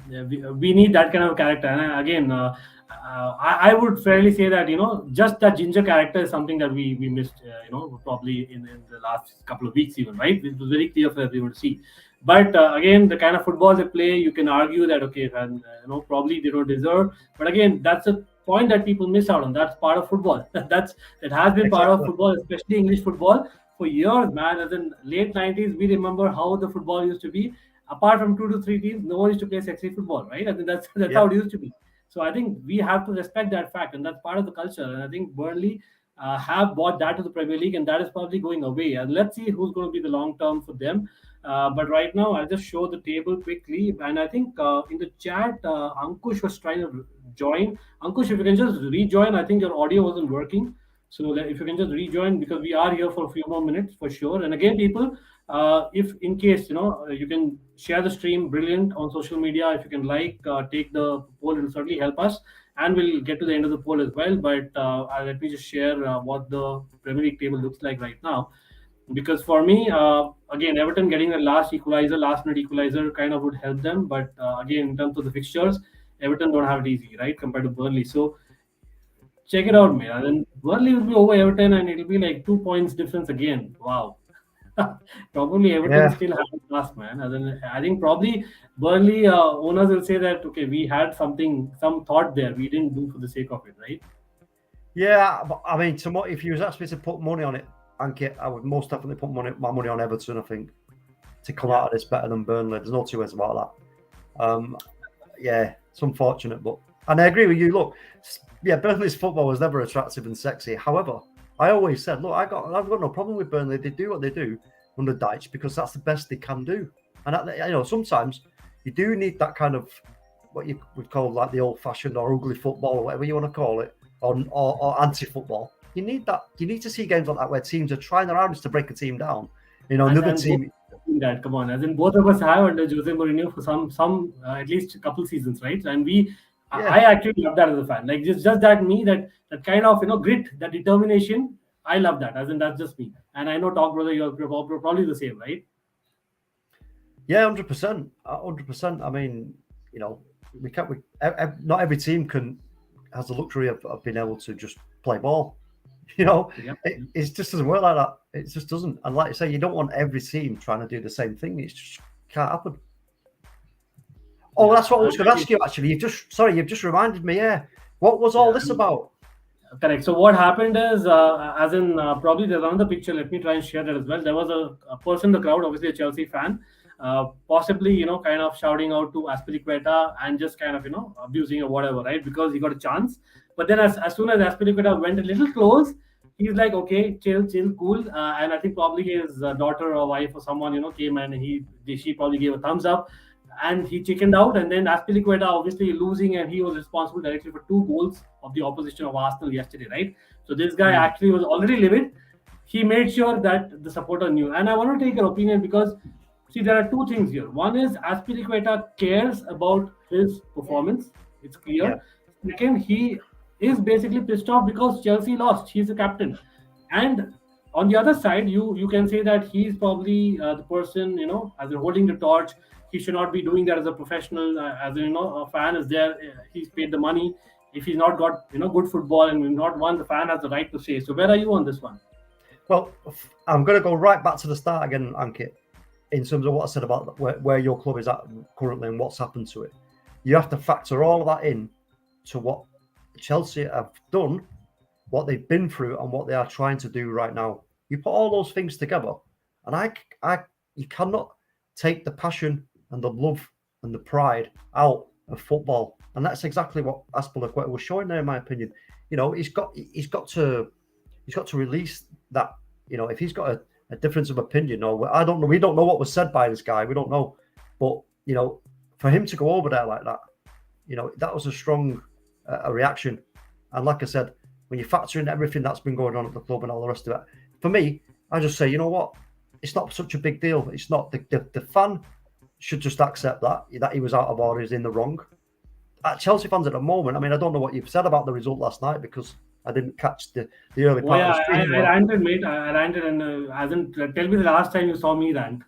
Speaker 1: We need that kind of character. And again, I would fairly say that just that ginger character is something that we missed. Probably in the last couple of weeks, even, right? It was very clear for everyone to see. But again, the kind of football they play, you can argue that probably they don't deserve. But again, that's a point that people miss out on. That's part of football. It has been part of football, especially English football, for years, man. As in late 90s, we remember how the football used to be. Apart from 2 to 3 teams, no one used to play sexy football, right? I think that's how it used to be. So I think we have to respect that fact, and that's part of the culture. And I think Burnley have brought that to the Premier League, and that is probably going away. And let's see who's going to be the long term for them. But right now, I'll just show the table quickly. And I think in the chat, Ankush was trying to join. Ankush, if you can just rejoin, I think your audio wasn't working. So if you can just rejoin, because we are here for a few more minutes for sure. And again, people, if in case, you can share the stream, brilliant, on social media. If you can take the poll, it will certainly help us. And we'll get to the end of the poll as well. But let me just share what the Premier League table looks like right now. Because for me, again, Everton getting the last minute equalizer kind of would help them. But again, in terms of the fixtures, Everton don't have it easy, right, compared to Burnley. So check it out, man. And then Burnley will be over Everton, and it'll be like 2 points difference again. Wow. Probably Everton still has class, man. And then I think probably Burnley owners will say that, okay, we had some thought there. We didn't do for the sake of it, right?
Speaker 5: Yeah, but I mean, if you was asked me to put money on it, Ankit, I would most definitely put my money on Everton. I think to come out of this better than Burnley. There's no two ways about that. It's unfortunate, and I agree with you. Look, Burnley's football was never attractive and sexy. However, I always said, look, I've got no problem with Burnley. They do what they do under Dyche because that's the best they can do. And sometimes you do need that kind of what you would call like the old-fashioned or ugly football or whatever you want to call it, or anti-football. You need that. You need to see games like that where teams are trying their hardest to break a team down. Another team.
Speaker 1: That come on, as in both of us have under Jose Mourinho for some at least a couple seasons, right? And I actually love that as a fan. Like just that that kind of grit, that determination. I love that. As in that's just me. And I know, Talk Brother, you're probably the same, right?
Speaker 5: Yeah, 100%. 100%. I mean, we can't. Not every team has the luxury of being able to just play ball. It just doesn't work like that. It just doesn't. And like I say, you don't want every team trying to do the same thing. It just can't happen. Oh, that's what I was going to ask you. Actually, you've just reminded me. Yeah, what was all this about?
Speaker 1: Correct. So what happened is, as in probably there's another picture. Let me try and share that as well. There was a person in the crowd, obviously a Chelsea fan, possibly kind of shouting out to Aspilicueta and just kind of abusing or whatever, right? Because he got a chance. But then as soon as Aspilicueta went a little close, he's like, okay, chill, cool. And I think probably his daughter or wife or someone came and she probably gave a thumbs up. And he chickened out, and then Aspilicueta obviously losing, and he was responsible directly for 2 goals of the opposition of Arsenal yesterday, right? So this guy actually was already livid. He made sure that the supporter knew. And I want to take your opinion because, see, there are 2 things here. One is Aspilicueta cares about his performance. It's clear. Yeah. Second, he is basically pissed off because Chelsea lost. He's the captain. And on the other side, you can say that he's probably the person, as in holding the torch. He should not be doing that as a professional. As a fan is there. He's paid the money. If he's not got good football and we've not won, the fan has the right to say. So where are you on this one?
Speaker 5: Well, I'm going to go right back to the start again, Ankit, in terms of what I said about where your club is at currently and what's happened to it. You have to factor all of that in to what Chelsea have done, what they've been through, and what they are trying to do right now. You put all those things together, and you cannot take the passion and the love and the pride out of football, and that's exactly what Aspilicueta was showing there, in my opinion. He's got to release that. If he's got a difference of opinion, or I don't know, we don't know what was said by this guy, we don't know, but for him to go over there like that, that was a strong reaction. And like I said, when you factor in everything that's been going on at the club and all the rest of it, for me, I just say, you know what, it's not such a big deal. It's not the fan should just accept that he was out of order, is in the wrong. Chelsea fans at the moment, I mean, I don't know what you've said about the result last night because I didn't catch the early part of the stream.
Speaker 1: I ranted, mate. I ranted, and tell me the last time you saw me rant.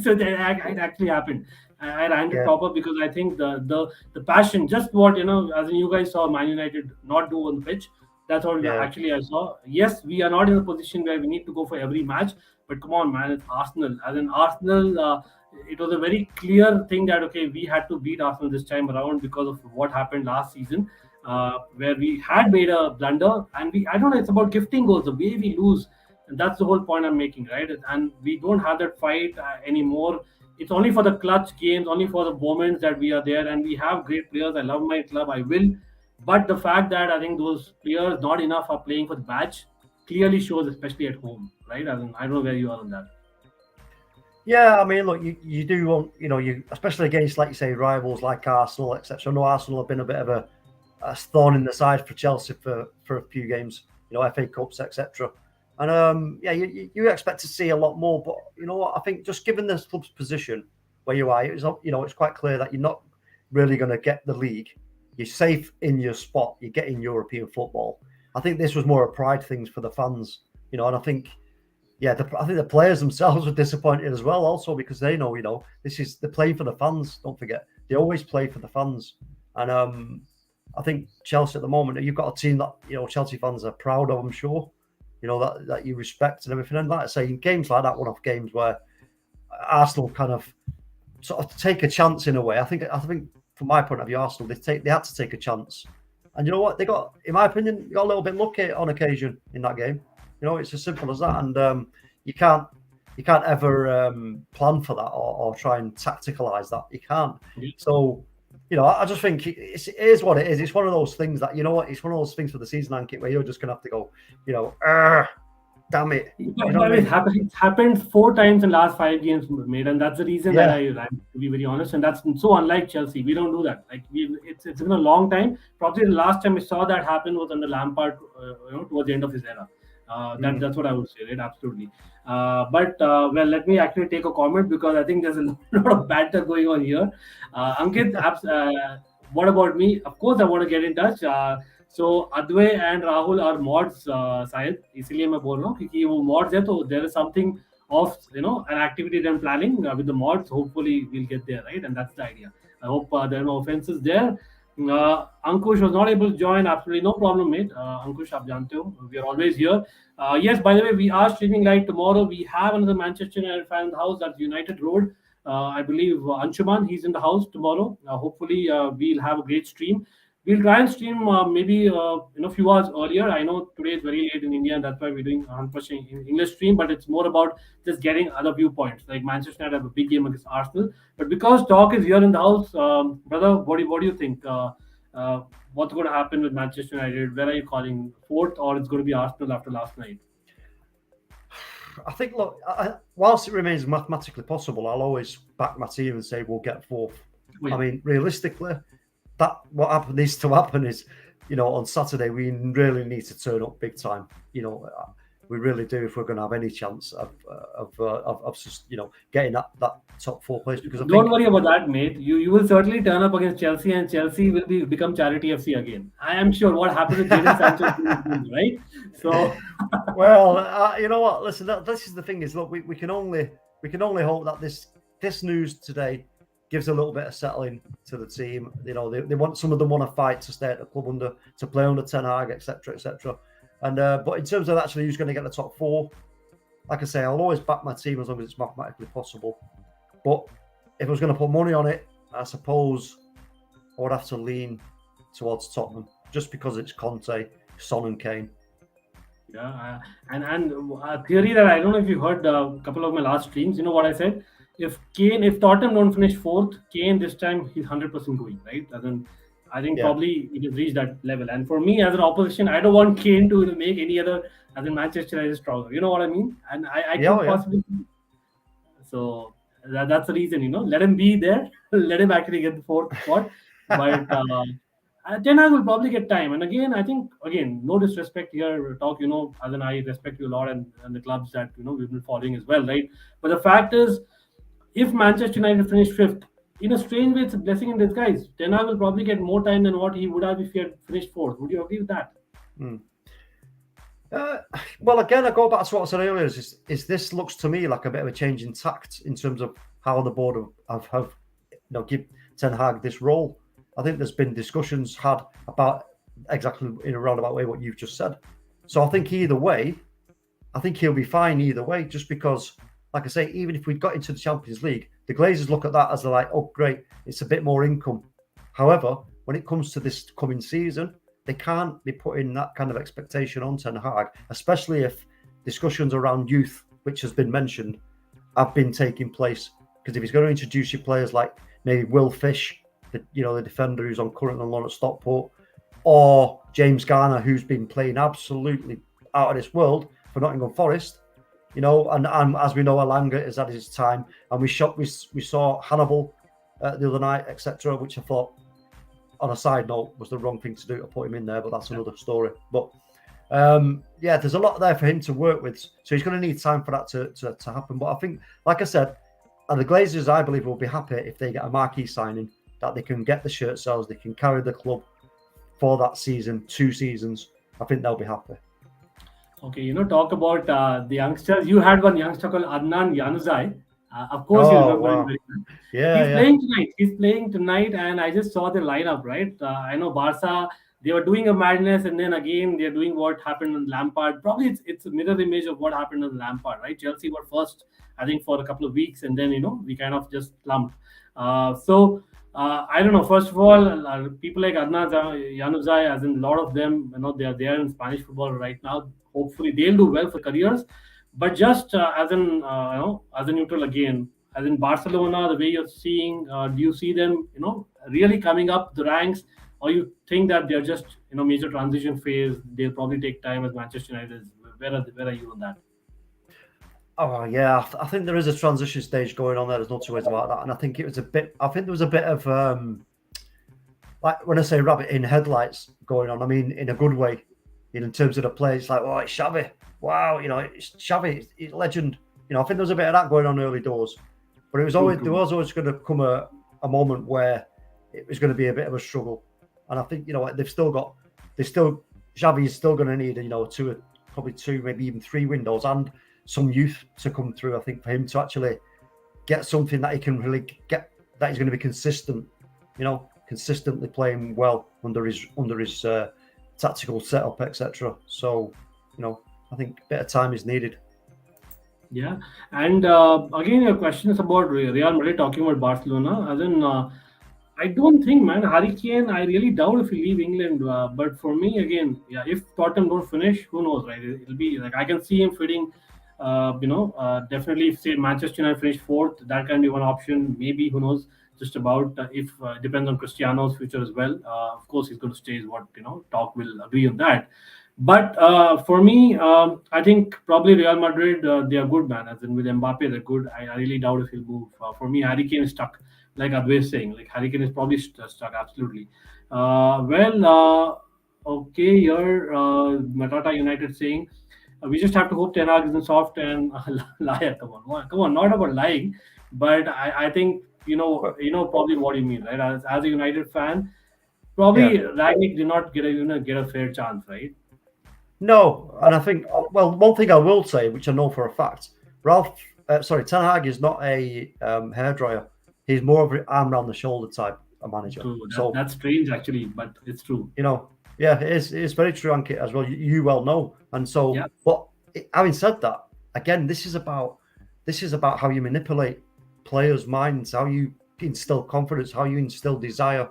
Speaker 1: So it actually happened. I ranted proper because I think the passion, just what as in you guys saw Man United not do on the pitch. That's what actually I saw. Yes, we are not in a position where we need to go for every match, but come on, man, it's Arsenal. As in Arsenal, it was a very clear thing that okay, we had to beat Arsenal this time around because of what happened last season, where we had made a blunder, and I don't know, it's about gifting goals. The way we lose, and that's the whole point I'm making, right? And we don't have that fight anymore. It's only for the clutch games, only for the moments that we are there, and we have great players. I love my club, I will. But the fact that I think those players, not enough, are playing for the badge clearly shows, especially at home, right? I don't know where you are on that.
Speaker 5: Yeah, I mean, look, you do want, you especially against, like you say, rivals like Arsenal, etc. I know Arsenal have been a bit of a thorn in the side for Chelsea for a few games, FA Cups, etc. And you expect to see a lot more, but you know what? I think just given this club's position where you are, it's quite clear that you're not really going to get the league. You're safe in your spot. You're getting European football. I think this was more a pride thing for the fans, and I think, I think the players themselves were disappointed as well, also because they know, they're playing for the fans. Don't forget, they always play for the fans, and I think Chelsea at the moment, you've got a team that Chelsea fans are proud of. I'm sure, that you respect and everything. And like I say, in games like that, one-off games where Arsenal kind of sort of take a chance in a way. I think from my point of view, Arsenal they had to take a chance, and you know what, they got, in my opinion, got a little bit lucky on occasion in that game. It's as simple as that, and you can't ever plan for that or try and tacticalize that. You can't. So, I just think it is what it is. It's one of those things that it's one of those things for the season, Ankit, where you're just gonna have to go, damn it.
Speaker 1: It's happened 4 times in the last 5 games, mate, and that's the reason that I ran, to be very honest. And that's so unlike Chelsea. We don't do that. Like it's been a long time. Probably the last time we saw that happen was under Lampard, towards the end of his era. That's what I would say, right? Absolutely. But let me actually take a comment because I think there's a lot of banter going on here. Ankit, what about me? Of course, I want to get in touch. So Advay and Rahul are mods, शायद इसीलिए मैं बोल रहा हूँ क्योंकि वो mods है तो there is something of an activity they're planning with the mods. Hopefully we'll get there, right? And that's the idea. I hope there are no offenses there. Ankush was not able to join. Absolutely no problem, mate. Ankush, आप जानते हो, we are always here. Yes, by the way, we are streaming live tomorrow. We have another Manchester United fan in the house. That's United Road. I believe Anshuman, he's in the house tomorrow. Hopefully, we'll have a great stream. We'll try and stream maybe in a few hours earlier. I know today is very late in India, and that's why we're doing 100% English stream. But it's more about just getting other viewpoints. Like Manchester United have a big game against Arsenal, but because talk is here in the house, brother, what do you think? What's going to happen with Manchester United? Where are you calling fourth, or it's going to be Arsenal after last night?
Speaker 5: I think, look, whilst it remains mathematically possible, I'll always back my team and say we'll get fourth.
Speaker 1: Yeah.
Speaker 5: I mean, realistically, that what needs to happen is, on Saturday we really need to turn up big time. We really do if we're going to have any chance of getting that top 4 place. Because
Speaker 1: Don't worry about that, mate. You will certainly turn up against Chelsea, and Chelsea will become Charity FC again. I am sure what happened with Jadon Sancho, right? So,
Speaker 5: well, you know what? Listen, this is the thing. Is look, we can only hope that this news today gives a little bit of settling to the team. They want, some of them want to fight to stay at the club to play under Ten Hag, etc., etc. And but in terms of actually who's going to get the top 4, like I say, I'll always back my team as long as it's mathematically possible. But if I was going to put money on it, I suppose I would have to lean towards Tottenham just because it's Conte, Son, and Kane.
Speaker 1: Yeah, and a theory that I don't know if you heard a couple of my last streams. You know what I said? If Tottenham don't finish 4th, Kane this time he's 100% going, right? I think probably it has reached that level. And for me as an opposition, I don't want Kane to make any other as in Manchester United stronger. You know what I mean? And I can possibly. So that's the reason. Let him be there. Let him actually get the 4th spot. But Ten Hag will probably get time. And again, I think no disrespect here. Talk, as in I respect you a lot and the clubs that we've been following as well, right? But the fact is, if Manchester United finish 5th, in a strange way, it's a blessing in disguise. Ten Hag will probably get more time than what he would have if he had finished 4th. Would you agree with that?
Speaker 5: Well, again, I go back to what I said earlier. Is this looks to me like a bit of a change in tact in terms of how the board have give Ten Hag this role. I think there's been discussions had about exactly in a roundabout way what you've just said. So I think either way, I think he'll be fine either way. Just because, like I say, even if we got into the Champions League, the Glazers look at that as they're like, oh, great, it's a bit more income. However, when it comes to this coming season, they can't be putting that kind of expectation on Ten Hag, especially if discussions around youth, which has been mentioned, have been taking place. Because if he's going to introduce your players like maybe Will Fish, the defender who's currently on loan at Stockport, or James Garner, who's been playing absolutely out of this world for Nottingham Forest, and as we know, Alanga is at his time, and we saw Hannibal the other night, etc., which I thought, on a side note, was the wrong thing to do to put him in there, but that's another story. But there's a lot there for him to work with, so he's going to need time for that to happen. But I think, like I said, and the Glazers, I believe, will be happy if they get a marquee signing, that they can get the shirt sales, they can carry the club for that season, 2 seasons. I think they'll be happy.
Speaker 1: Okay, talk about the youngsters. You had one youngster called Adnan Januzaj. Of course, you remember him very well.
Speaker 5: Yeah,
Speaker 1: He's playing tonight, and I just saw the lineup, right? I know Barca, they were doing a madness, and then again, they're doing what happened on Lampard. Probably it's a mirror image of what happened on Lampard, right? Chelsea were first, I think, for a couple of weeks, and then, we kind of just slumped. I don't know. First of all, people like Adnan Januzaj, as in a lot of them, they are there in Spanish football right now. Hopefully, they'll do well for careers. But just as a neutral again, as in Barcelona, the way you're seeing, do you see them, really coming up the ranks, or you think that they're just, major transition phase? They'll probably take time as Manchester United. Where are you on that?
Speaker 5: Oh yeah, I think there is a transition stage going on there. There's no two ways about that. And I think it was a bit. I think there was a bit of like when I say rabbit in headlights going on. I mean in a good way. In terms of the play, it's like, oh, it's Xavi. Wow, it's Xavi. He's a legend. I think there was a bit of that going on early doors. But it was always there was always going to come a moment where it was going to be a bit of a struggle. And I think Xavi is still going to need probably 2, maybe even 3 windows and some youth to come through. I think for him to actually get something that he can really get, that he's going to be consistent, consistently playing well under his tactical setup, etc. So, I think a bit of time is needed.
Speaker 1: Yeah, and again, your question is about Real Madrid talking about Barcelona. As in, I don't think, man. Harry Kane, I really doubt if he leave England. But for me, again, yeah, if Tottenham don't finish, who knows, right? It'll be like I can see him fitting. Definitely, if say Manchester United finish fourth, that can be one option. Maybe who knows? Just about if depends on Cristiano's future as well. Of course, he's going to stay. Is what talk will agree on that. But for me, I think probably Real Madrid, they are good, man. As in with Mbappe, they're good. I really doubt if he'll move. For me, Harry Kane is stuck, like Adway is saying. Like Harry Kane is probably stuck, absolutely. Okay, here, Matata United saying, we just have to hope Ten Hag isn't soft and liar. Come on, not about lying, but I think probably what you mean, right? As a United fan, probably Ragnick did not get a fair chance, right?
Speaker 5: No, and I think one thing I will say, which I know for a fact, Ten Hag is not a hairdryer. He's more of an arm around the shoulder type of manager.
Speaker 1: True. That's strange, actually, but it's true.
Speaker 5: Yeah, it is very true, Ankit, as well. You well know, and so. Yeah. But having said that, again, this is about how you manipulate players' minds, how you instill confidence, how you instill desire,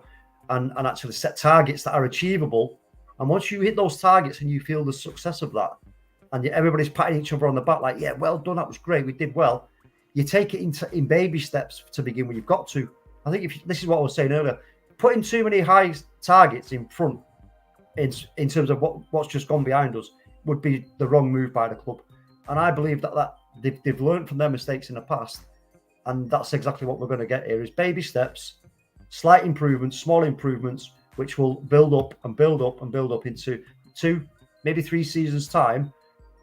Speaker 5: and actually set targets that are achievable. And once you hit those targets and you feel the success of that, and everybody's patting each other on the back, like, yeah, well done, that was great, we did well. You take it in baby steps to begin with. You've got to. I think this is what I was saying earlier. Putting too many high targets in front, in terms of what's just gone behind us, would be the wrong move by the club. And I believe that they've learned from their mistakes in the past, and that's exactly what we're going to get here: is baby steps, slight improvements, small improvements, which will build up and build up and build up into 2, maybe 3 seasons' time,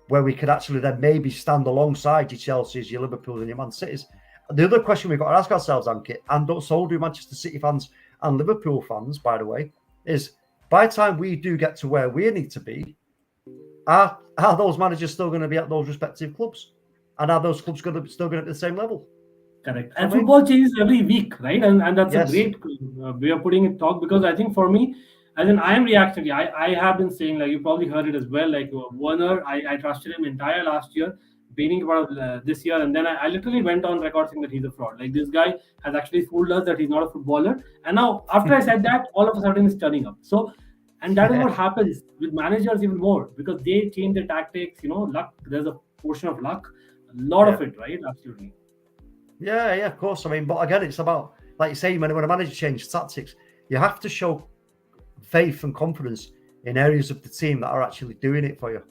Speaker 5: where we could actually then maybe stand alongside your Chelseas, your Liverpools, and your Man Cities. The other question we've got to ask ourselves, Ankit, and so do Manchester City fans and Liverpool fans, by the way, is by the time we do get to where we need to be, are those managers still going to be at those respective clubs? And are those clubs still going to be at the same level?
Speaker 1: Correct. And football changes every week, right? And that's a great way of putting it, talk, because I think for me, as in I am reactionary. I have been saying, like you probably heard it as well, like Werner, I trusted him entire last year, beginning part of this year, and then I literally went on record saying that he's a fraud. Like this guy has actually fooled us that he's not a footballer. And now after I said that, all of a sudden he's turning up. So, and that is what happens with managers even more, because they change their tactics, luck, there's a portion of luck, a lot of it, right? Absolutely.
Speaker 5: Yeah, of course. I mean, but again, it's about, like you say, when a manager changes tactics, you have to show faith and confidence in areas of the team that are actually doing it for you.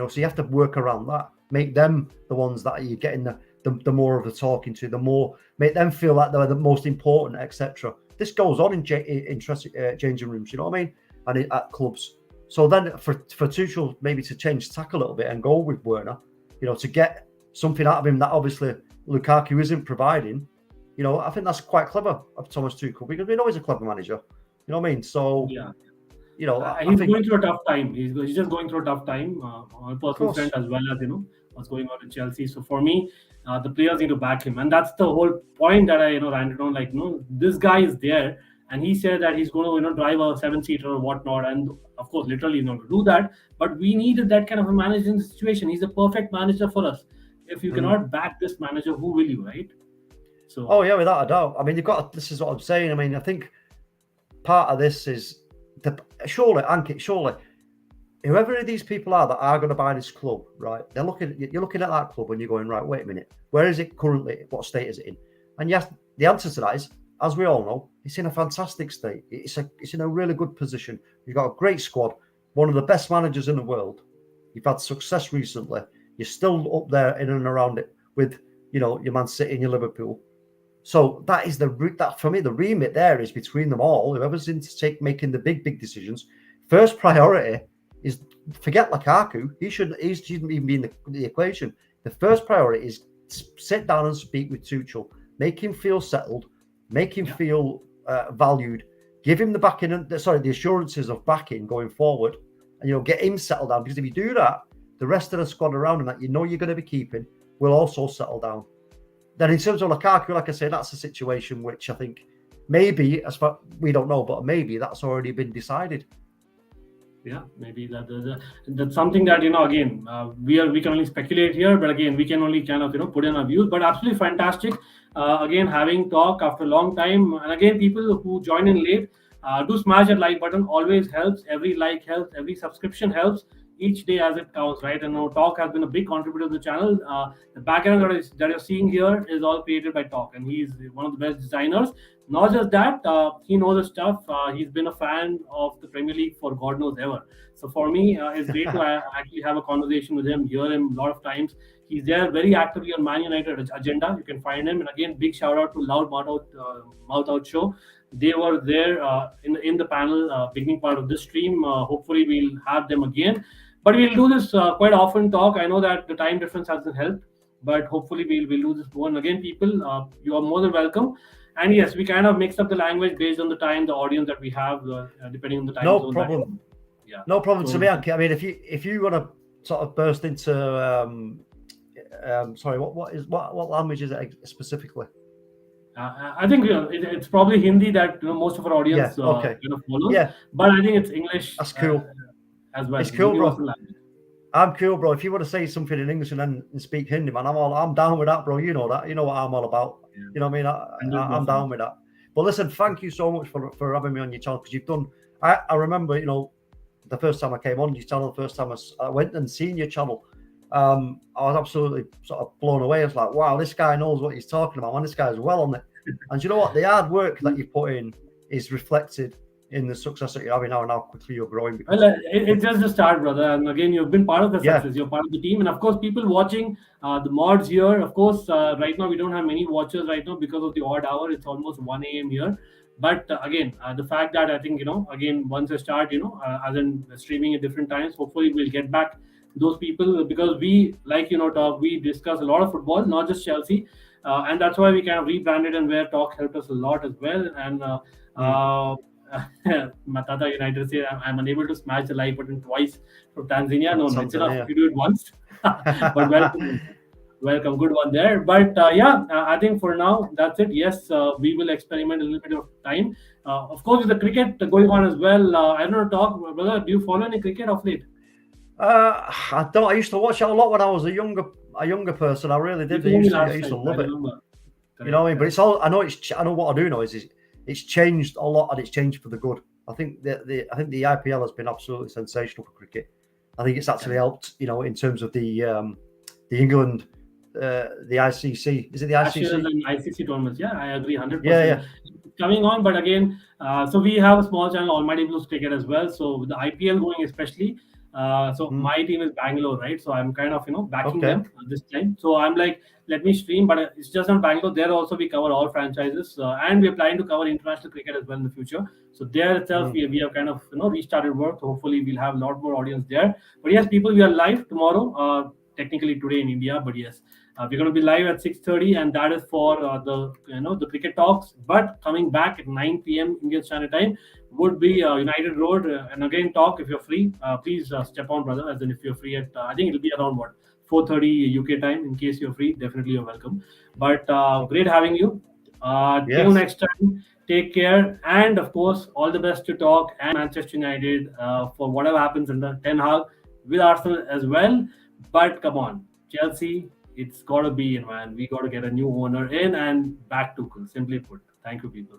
Speaker 5: So you have to work around that. Make them the ones that you're getting the more of the talking to, the more, make them feel like they're the most important, etc. This goes on in changing rooms, you know what I mean? And at clubs. So then for Tuchel maybe to change tack a little bit and go with Werner, to get something out of him that obviously Lukaku isn't providing, I think that's quite clever of Thomas Tuchel, because we know he's a clever manager. You know what I mean? So,
Speaker 1: yeah.
Speaker 5: He's
Speaker 1: going through a tough time. He's just going through a tough time. On a personal front, as well as what's going on in Chelsea. So for me, the players need to back him, and that's the whole point that I ranted on. Like, this guy is there, and he said that he's going to drive a 7-seater or whatnot, and of course, literally he's not going to do that. But we needed that kind of a manager in the situation. He's a perfect manager for us. If you cannot back this manager, who will you, right? So.
Speaker 5: Oh yeah, without a doubt. I mean, this is what I'm saying. I mean, I think part of this is surely, Ankit, whoever these people are that are going to buy this club, right? You're looking at that club and you're going, right, wait a minute, where is it currently? What state is it in? And yes, the answer to that is, as we all know, it's in a fantastic state. It's in a really good position. You've got a great squad, one of the best managers in the world. You've had success recently. You're still up there in and around it with, your Man City and your Liverpool. So that is that for me, the remit there is between them all. Whoever's into making the big decisions, first priority is forget Lukaku. He shouldn't even be in the equation. The first priority is sit down and speak with Tuchel, make him feel settled, make him feel valued, give him the assurances of backing going forward, and get him settled down. Because if you do that, the rest of the squad around him that you're going to be keeping will also settle down. Then in terms of Lukaku, like I say, that's a situation which I think maybe, as far we don't know, but maybe that's already been decided.
Speaker 1: Yeah, maybe that's something that again we can only speculate here, but again we can only kind of put in our views. But absolutely fantastic. Again, having talk after a long time, and again people who join in late, do smash that like button. Always helps. Every like helps. Every subscription helps. Each day as it counts, right? And Talk has been a big contributor to the channel. The background that you're seeing here is all created by Talk, and he's one of the best designers. Not just that, he knows his stuff. He's been a fan of the Premier League for God knows ever. So for me, it's great to actually have a conversation with him, hear him a lot of times. He's there very actively on Man United agenda. You can find him. And again, big shout out to Loud Mouth Out Show. They were there in the panel, beginning part of this stream. Hopefully, we'll have them again. But we'll do this quite often. Talk. I know that the time difference hasn't helped, but hopefully we'll do this one again. People, you are more than welcome. And yes, we kind of mixed up the language based on the time, the audience that we have, depending on the time zone.
Speaker 5: No problem.
Speaker 1: Yeah.
Speaker 5: No problem
Speaker 1: So-
Speaker 5: to me. I mean, if you want to sort of burst into, sorry, what language is it specifically?
Speaker 1: I think it's probably Hindi that most of our audience
Speaker 5: Yeah, okay.
Speaker 1: follows.
Speaker 5: Yeah,
Speaker 1: But I think it's English.
Speaker 5: That's cool.
Speaker 1: As well.
Speaker 5: It's cool, bro.
Speaker 1: Universal language.
Speaker 5: I'm cool, bro. If you want to say something in English and then speak Hindi, man, I'm down with that, bro. You know that. You know what I'm all about.
Speaker 1: Yeah.
Speaker 5: You know what I mean? I'm
Speaker 1: 100%.
Speaker 5: down with that. But listen, thank you so much for having me on your channel, because you've done. I remember, the first time I came on your channel, the first time I went and seen your channel, I was absolutely sort of blown away. I was like, wow, this guy knows what he's talking about, and this guy's well on it. And you know what? The hard work that you've put in is reflected in the success that you're having now and how quickly you're growing. Because
Speaker 1: Well, it's just the start, brother. And again, you've been part of the
Speaker 5: Yeah.
Speaker 1: success. You're part of the team. And of course, people watching, the mods here, of course, right now we don't have many watchers right now because of the odd hour. It's almost 1 a.m. here. But again, the fact that I think, again, once I start, as in streaming at different times, hopefully we'll get back those people, because we, like, Talk, we discuss a lot of football, not just Chelsea. And that's why we kind of rebranded, and where Talk helped us a lot as well. And Matata United say I'm unable to smash the like button twice from Tanzania. No, it's enough if you do it once. But welcome, good one there. But I think for now that's it. Yes, we will experiment a little bit of time. Of course, with the cricket going on as well. I don't know, Talk, brother. Do you follow any cricket of late?
Speaker 5: I don't. I used to watch it a lot when I was a younger person. I really did. I used to love it. You know what I mean? But it's all. I know what I do know is it's changed a lot, and it's changed for the good. I think the IPL has been absolutely sensational for cricket. I think it's actually helped. In terms of the England, the ICC. Is it the
Speaker 1: Ashes
Speaker 5: ICC?
Speaker 1: and ICC tournaments. Yeah, I agree 100%.
Speaker 5: Yeah.
Speaker 1: Coming on, but again, so we have a small channel, Almighty Blues Cricket as well. So with the IPL going especially, my team is Bangalore, right? So I'm kind of backing them this time. So I'm like, let me stream, but it's just not Bangalore. There also we cover all franchises, and we're planning to cover international cricket as well in the future. So there itself we have kind of restarted work. So hopefully we'll have a lot more audience there. But yes, people, we are live tomorrow. Technically today in India, but yes, we're going to be live at 6:30, and that is for the cricket talks. But coming back at 9 p.m. Indian Standard Time would be United Road, and again, Talk, if you're free, please step on, brother. As in, if you're free at, I think it'll be around 4:30 UK time. In case you're free, definitely you're welcome. But great having you. Till next time, take care, and of course, all the best to Talk and Manchester United for whatever happens under Ten Hag with Arsenal as well. But come on, Chelsea, it's got to be in, man. We got to get a new owner in and back Tuchel. Simply put. Thank you, people.